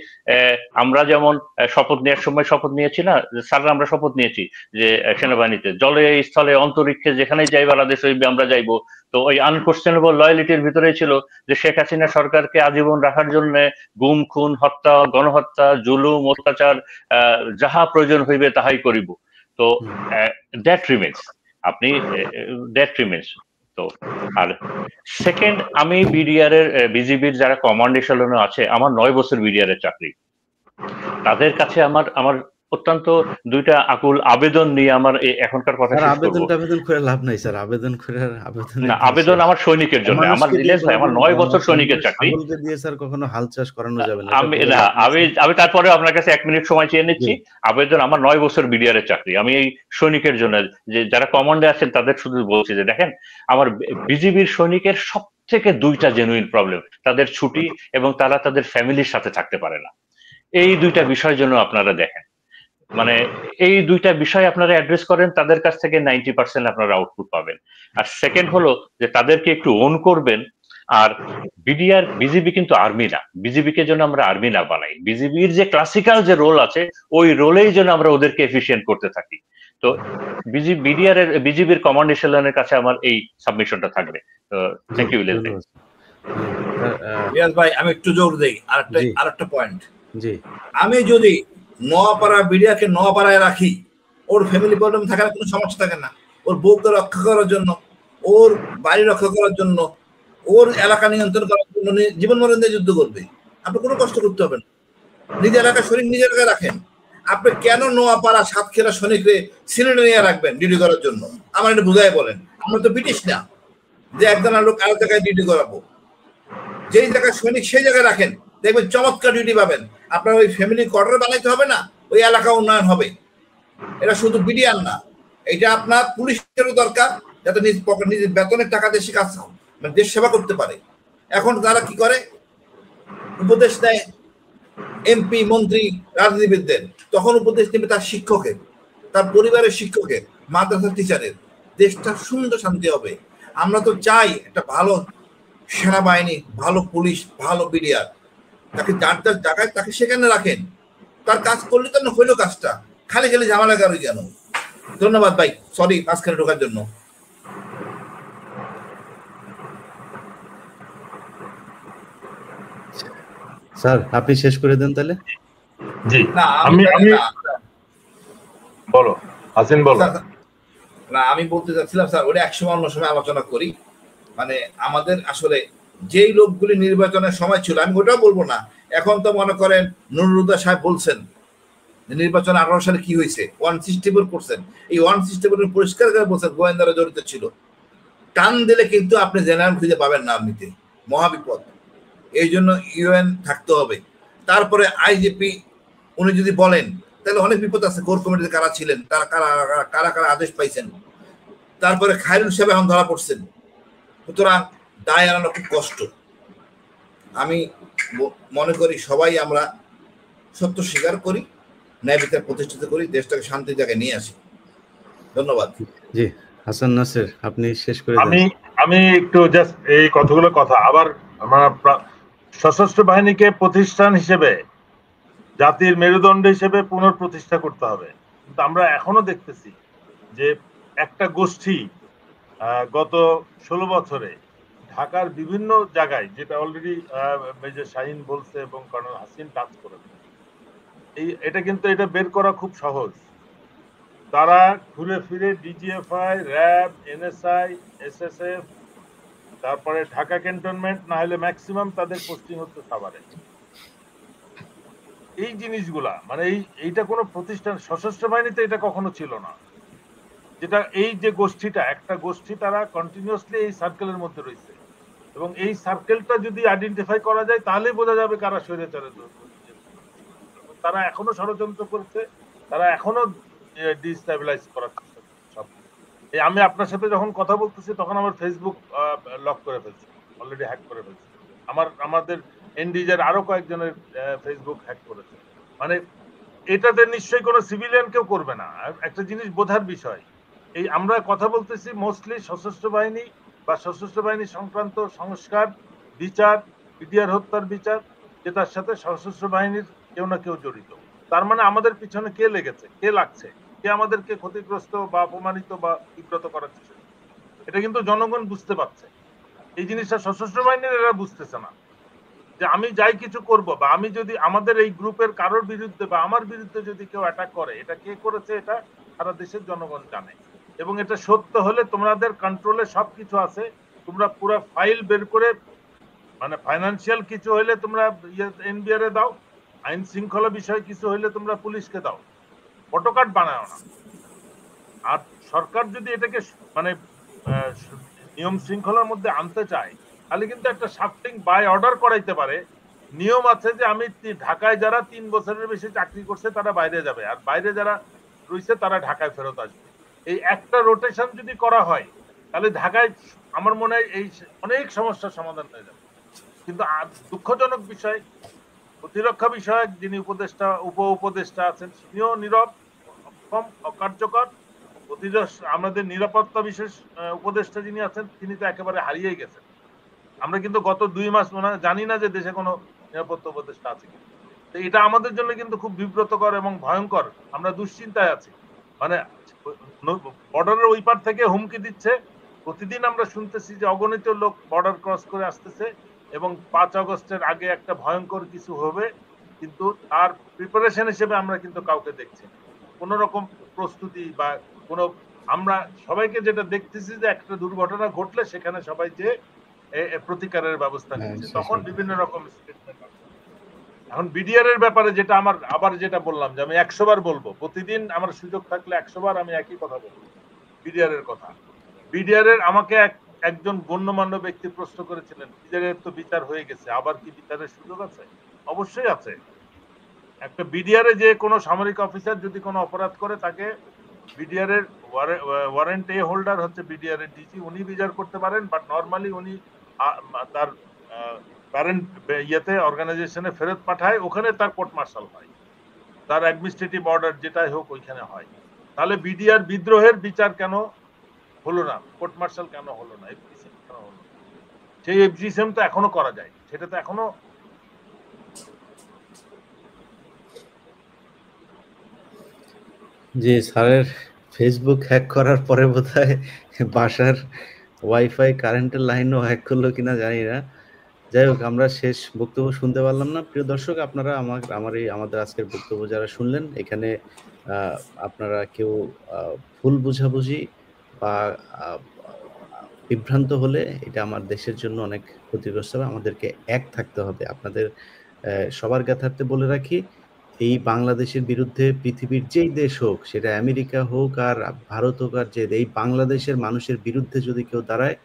[SPEAKER 4] আমরা যেমন শপথ নেওয়ার সময় শপথ নিয়েছি না স্যার, আমরা শপথ নিয়েছি যে সেনাবাহিনীতে জলে স্থলে অন্তরিক্ষে যেখানেই যাই বাংলাদেশ আমরা যাইবো। তো ওই আনকোশ্চেনেবল লয়ালিটির ভিতরে ছিল যে শেখ হাসিনা সরকারকে আজীবন রাখার জন্য গুম খুন হত্যা গণহত্যা জুলুম অত্যাচার যাহা প্রয়োজন হইবে তাহাই করিব। তো দ্যাট রিমেন্স, আপনি দ্যাট রিমেন্স। তো আর সেকেন্ড, আমি বিডিআর এর বিজিবির যারা কমান্ড এশালনে আছে, আমার 9 বছর বিডিআর এর চাকরি, তাদের কাছে আমার অত্যন্ত দুইটা আকুল আবেদন নিয়ে আমার এখনকার কথা শেষ করব।
[SPEAKER 1] আবেদন করে লাভ নাই স্যার,
[SPEAKER 4] আবেদন আমার সৈনিকের জন্য, আমার রিলেজ ভাই, আমার 9 বছর সৈনিকের চাকরি,
[SPEAKER 1] আমাকে দিয়ে স্যার কখনো হাল চাষ করানো যাবে না।
[SPEAKER 4] আমি তারপরে আপনার কাছে 1 মিনিট সময় চেয়ে নিচ্ছি। আবেদন আমার 9 বছর বিডিআর এর চাকরি, আমি এই সৈনিকের জন্য, যে যারা কমান্ডে আছেন তাদের শুধু বলছি যে দেখেন, আমার বিজিবির সৈনিকের সব থেকে 2টা জেনুইন প্রবলেম, তাদের ছুটি এবং তারা তাদের ফ্যামিলির সাথে থাকতে পারে না। এই 2টা বিষয়ের জন্য আপনারা দেখেন, মানে এই 2টা বিষয় আপনারা অ্যাড্রেস করেন, তাদের কাছ থেকে 90% আপনারা আউটপুট পাবেন। আর সেকেন্ড হলো যে তাদেরকে একটু ওন করবেন। আর বিজিবি কিন্তু আর্মি না, বিজিবিকে জন্য আমরা আর্মি না বানাই, বিজিবির যে ক্লাসিক্যাল যে রোল আছে ওই রোলেই যেন আমরা ওদেরকে এফিশিয়েন্ট করতে থাকি। তো বিজিবির কমান্ড এশালনের কাছে আমার এই সাবমিশনটা থাকবে। থ্যাংক ইউ ইলিয়াস ভাই।
[SPEAKER 3] ইলিয়াস ভাই, আমি একটু জোর দেই আরেকটা পয়েন্ট।
[SPEAKER 1] জি,
[SPEAKER 3] আমি যদি নোয়াপাড়া বিডিআরকে নোয়াপাড়ায় রাখি, ওর ফ্যামিলি প্রবলেম থাকার কোনো সমস্যা থাকে না। ওর বউকে রক্ষা করার জন্য, ওর বাড়ি রক্ষা করার জন্য, ওর এলাকা নিয়ন্ত্রণ করার জন্য জীবন মরণ দিয়ে যুদ্ধ করবে। আপনি কোনো কষ্ট করতে হবে না, নিজের এলাকায় সৈনিক নিজের এলাকায় রাখেন। আপনি কেন নোয়াপাড়া সাতক্ষীরা সৈনিকরে সিলেটে নিয়ে রাখবেন ডিউটি করার জন্য? আমার এটা বুঝাই বলেন। আমরা তো ব্রিটিশ না যে একজন লোক আরেক জায়গায় ডিউটি করাবো। যেই জায়গায় সৈনিক সেই জায়গায় রাখেন, দেখবেন চমৎকার ডিউটি পাবেন। আপনার ওই ফ্যামিলি কোয়ার্টার বানাইতে হবে না, ওই এলাকা উন্নয়ন হবে। এটা শুধু বিডিআর না, এটা আপনার পুলিশেরও দরকার, যাতে নিজের বেতনের টাকা দেশে কাজ মানে দেশ সেবা করতে পারে। এখন তারা কি করে, উপদেশ দেয় এমপি মন্ত্রী রাজনীতিবিদদের, তখন উপদেশ নেবে তার শিক্ষকের, তার পরিবারের শিক্ষকের, মাদ্রাসার টিচারের। দেশটা সুন্দর শান্তি হবে। আমরা তো চাই একটা ভালো সেনাবাহিনী, ভালো পুলিশ, ভালো বিডিআর। তাকে যার যার জায়গায় তাকে সেখানে রাখেন, তার কাজ করলে তো হইলো কাজটা, খালি খালি ঝামেলা কারো কেন। ধন্যবাদ ভাই, সরি মাঝখানে ঢোকার জন্য।
[SPEAKER 1] স্যার আপনি শেষ করে দেন তাহলে।
[SPEAKER 2] জি,
[SPEAKER 3] না
[SPEAKER 2] আমি বলো হাসিন, বলো।
[SPEAKER 3] না, আমি বলতে চাচ্ছিলাম স্যার, ওটা একসময় অন্য সময় আলোচনা করি। মানে আমাদের আসলে যেই লোকগুলি নির্বাচনের সময় ছিল, আমি ওটাও বলবো না। এখন তো মনে করেন নুরুদ্দা সাহেব বলছেন যে নির্বাচন 18 সালে কি হয়েছে, 164 করছেন। এই 164 পরিষ্কার করে বলছেন গোয়েন্দারা জড়িত ছিল। টান দিলে কিন্তু আপনি জেনারেল খুঁজে পাবেন না, এমনিতে মহাবিপদ। এই জন্য ইউএন থাকতে হবে। তারপরে আইজিপি উনি যদি বলেন তাহলে অনেক বিপদ আছে। কোর কমিটিতে কারা ছিলেন, তারা কারা কারা কারা আদেশ পাইছেন। তারপরে খায়রুল সাহেব এখন ধরা পড়ছেন। সুতরাং দায় এড়ানো খুব কষ্ট। আমি মনে করি সবাই আমরা সত্য স্বীকার করি, ন্যায় বিচার প্রতিষ্ঠিত করি, দেশটাকে শান্তির জায়গায় নিয়ে আসি। ধন্যবাদ।
[SPEAKER 1] জি হাসান নাসির, আপনি শেষ করে
[SPEAKER 2] আমি একটু জাস্ট এই কতগুলো কথা আবার আমরা সশস্ত্র বাহিনীকে প্রতিষ্ঠান হিসেবে, জাতির মেরুদণ্ড হিসেবে পুনঃপ্রতিষ্ঠা করতে হবে। কিন্তু আমরা এখনো দেখতেছি যে একটা গোষ্ঠী গত 16 বছরে ঢাকার বিভিন্ন জায়গায়, যেটা অলরেডি মেজর শাহিন বলছে এবং কর্নেল হাসিন টাচ করেছে, এটা কিন্তু এটা বের করা খুব সহজ। তারা ঘুরে ফিরে ডিজিএফআই, র্যাব, এনএসআই, এসএসএফ, তারপরে ঢাকা ক্যান্টনমেন্ট, না হলে ম্যাক্সিমাম তাদের পোস্টিং হচ্ছে সাভারে। এই জিনিসগুলা মানে এইটা কোনো প্রতিষ্ঠান, সশস্ত্র বাহিনীতে এটা কখনো ছিল না। যেটা এই যে গোষ্ঠীটা, একটা গোষ্ঠী, তারা কন্টিনিউয়াসলি এই সার্কেলের মধ্যে রয়েছে, এবং এই সার্কেলটা যদি আইডেন্টিফাই করা যায় তাহলে বোঝা যাবে কারা স্বৈরাচারের। তারা এখনো ষড়যন্ত্র করছে, তারা এখনো ডিস্টেবিলাইজ করার চেষ্টা করছে সব। আমি আপনার সাথে যখন কথা বলতেছি তখন আমার ফেসবুক লক করে ফেলছে, অলরেডি হ্যাক করে ফেলছে। আমাদের এনডিজের আরো কয়েকজনের ফেসবুক হ্যাক করেছে। মানে এটাতে নিশ্চয়ই কোনো সিভিলিয়ান কেউ করবে না। একটা জিনিস বোঝার বিষয়, এই আমরা কথা বলতেছি মোস্টলি সশস্ত্র বাহিনী বা সশস্ত্র বাহিনী সংক্রান্ত সংস্কার, বিচার, পিডিআর হত্যার বিচার, যেটার সাথে সশস্ত্র বাহিনীর কেউ না কেউ জড়িত। তার মানে আমাদের পিছনে কে লেগেছে, কে লাগছে, কে আমাদেরকে ক্ষতিগ্রস্ত বা অপমানিত বা বিব্রত করার চেষ্টা, এটা কিন্তু জনগণ বুঝতে পারছে। এই জিনিসটা সশস্ত্র বাহিনীর এরা বুঝতেছে না, যে আমি যাই কিছু করব, বা আমি যদি আমাদের এই গ্রুপের কারোর বিরুদ্ধে বা আমার বিরুদ্ধে যদি কেউ অ্যাটাক করে, এটা কে করেছে এটা সারা দেশের জনগণ জানে। এবং এটা সত্য হলে তোমাদের কন্ট্রোলে সবকিছু আছে, তোমরা পুরো ফাইল বের করে, মানে ফাইনান্সিয়াল কিছু হইলে তোমরা এনবিআর এ দাও, আইন শৃঙ্খলা বিষয়ে কিছু হইলে তোমরা পুলিশকে দাও, ফটোকার্ড বানাও না। আর সরকার যদি এটাকে মানে নিয়ম শৃঙ্খলার মধ্যে আনতে চায়, তাহলে কিন্তু একটা শাফটিং বাই অর্ডার করাইতে পারে। নিয়ম আছে যে আমি ঢাকায় যারা 3 বছরের বেশি চাকরি করছে তারা বাইরে যাবে, আর বাইরে যারা রয়েছে তারা ঢাকায় ফেরত আসবে। এই একটা রোটেশন যদি করা হয়, তাহলে ঢাকায় আমার মনে হয় এই অনেক সমস্যার সমাধান হয়ে যাবে। কিন্তু দুঃখজনক বিষয়, প্রতিরক্ষা বিষয়ক যিনি উপদেষ্টা, উপদেষ্টা আছেন, তিনিও নীরব, অক্ষম, অকার্যকর। আমাদের নিরাপত্তা বিশেষ উপদেষ্টা যিনি আছেন, তিনি তো একেবারে হারিয়ে গেছেন। আমরা কিন্তু গত 2 মাস জানি না যে দেশে কোনো নিরাপত্তা উপদেষ্টা আছে কিনা। তো এটা আমাদের জন্য কিন্তু খুব বিব্রতকর এবং ভয়ঙ্কর। আমরা দুশ্চিন্তায় আছি। মানে বর্ডারের ওই পার থেকে হুমকি দিচ্ছে, প্রতিদিন আমরা শুনতেছি যে অগণিত লোক বর্ডার ক্রস করে আসতেছে, এবং 5 আগস্টের আগে একটা ভয়ঙ্কর কিছু হবে, কিন্তু তার প্রিপারেশন হিসেবে আমরা কিন্তু কাউকে দেখছি না, কোনো রকম প্রস্তুতি বা কোনো। আমরা সবাইকে যেটা দেখতেছি যে একটা দুর্ঘটনা ঘটলে সেখানে সবাই যে প্রতিকারের ব্যবস্থা নিচ্ছে, তখন বিভিন্ন রকম স্টেটমেন্ট। এখন বিডিআর এর ব্যাপারে যেটা আমার আবার যেটা বললাম, যে আমি 100 বার বলবো, প্রতিদিন আমার সুযোগ থাকলে 100 বার আমি একই কথা বলবো, বিডিআর এর কথা। বিডিআর এর আমাকে একজন গণ্যমান্য ব্যক্তি প্রশ্ন করেছিলেন, বিডিআর এর তো বিচার হয়ে গেছে, আবার কি বিচারের সুযোগ আছে? অবশ্যই আছে। একটা বিডিআর এ যে কোনো সামরিক অফিসার যদি কোনো অপরাধ করে, তাকে বিডিআর এর ওয়ারেন্ট এ হোল্ডার হচ্ছে বিডিআর এর ডিজি, উনি বিচার করতে পারেন। বাট নর্মালি উনি তার প্যারেন্ট ইয়েতে অর্গানাইজেশনে ফেরত পাঠায়, ওখানে তার কোর্ট মার্শাল হয়, তার অ্যাডমিনিস্ট্রেটিভ অর্ডার যেটাই হোক ওইখানে হয়। তাহলে বিডিআর বিদ্রোহের বিচার কেন হলো না, কোর্ট মার্শাল কেন হলো না, এফজিসিএম কেন হলো না? সেই এফজিসিএম তো এখনো করা যায়, সেটা তো এখনো।
[SPEAKER 1] জি, স্যারের ফেসবুক হ্যাক করার পরে বোধহয় বাসার ওয়াইফাই কারেন্টের লাইনও হ্যাক করলো কিনা জানি না। যাই হোক, আমরা শেষ বক্তব্য শুনতে পারলাম না। প্রিয় দর্শক, আপনারা আমাদের আজকের বক্তব্য যারা শুনলেন, এখানে আপনারা কেউ ভুল বুঝাবুঝি বা বিভ্রান্ত হলে এটা আমার দেশের জন্য অনেক ক্ষতিগ্রস্ত হবে। আমাদেরকে এক থাকতে হবে। আপনাদের সবার জ্ঞাতার্থে বলে রাখি, এই বাংলাদেশের বিরুদ্ধে পৃথিবীর যেই দেশ হোক, সেটা আমেরিকা হোক আর ভারত হোক আর এই বাংলাদেশের মানুষের বিরুদ্ধে যদি কেউ দাঁড়ায়,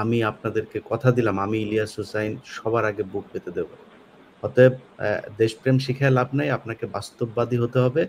[SPEAKER 1] আমি আপনাদেরকে কথা দিলাম, আমি ইলিয়াস হুসাইন সবার আগে বুক পেতে দেব। অতএব দেশপ্রেম শিখায় লাভ নাই, আপনাকে বাস্তববাদী হতে হবে।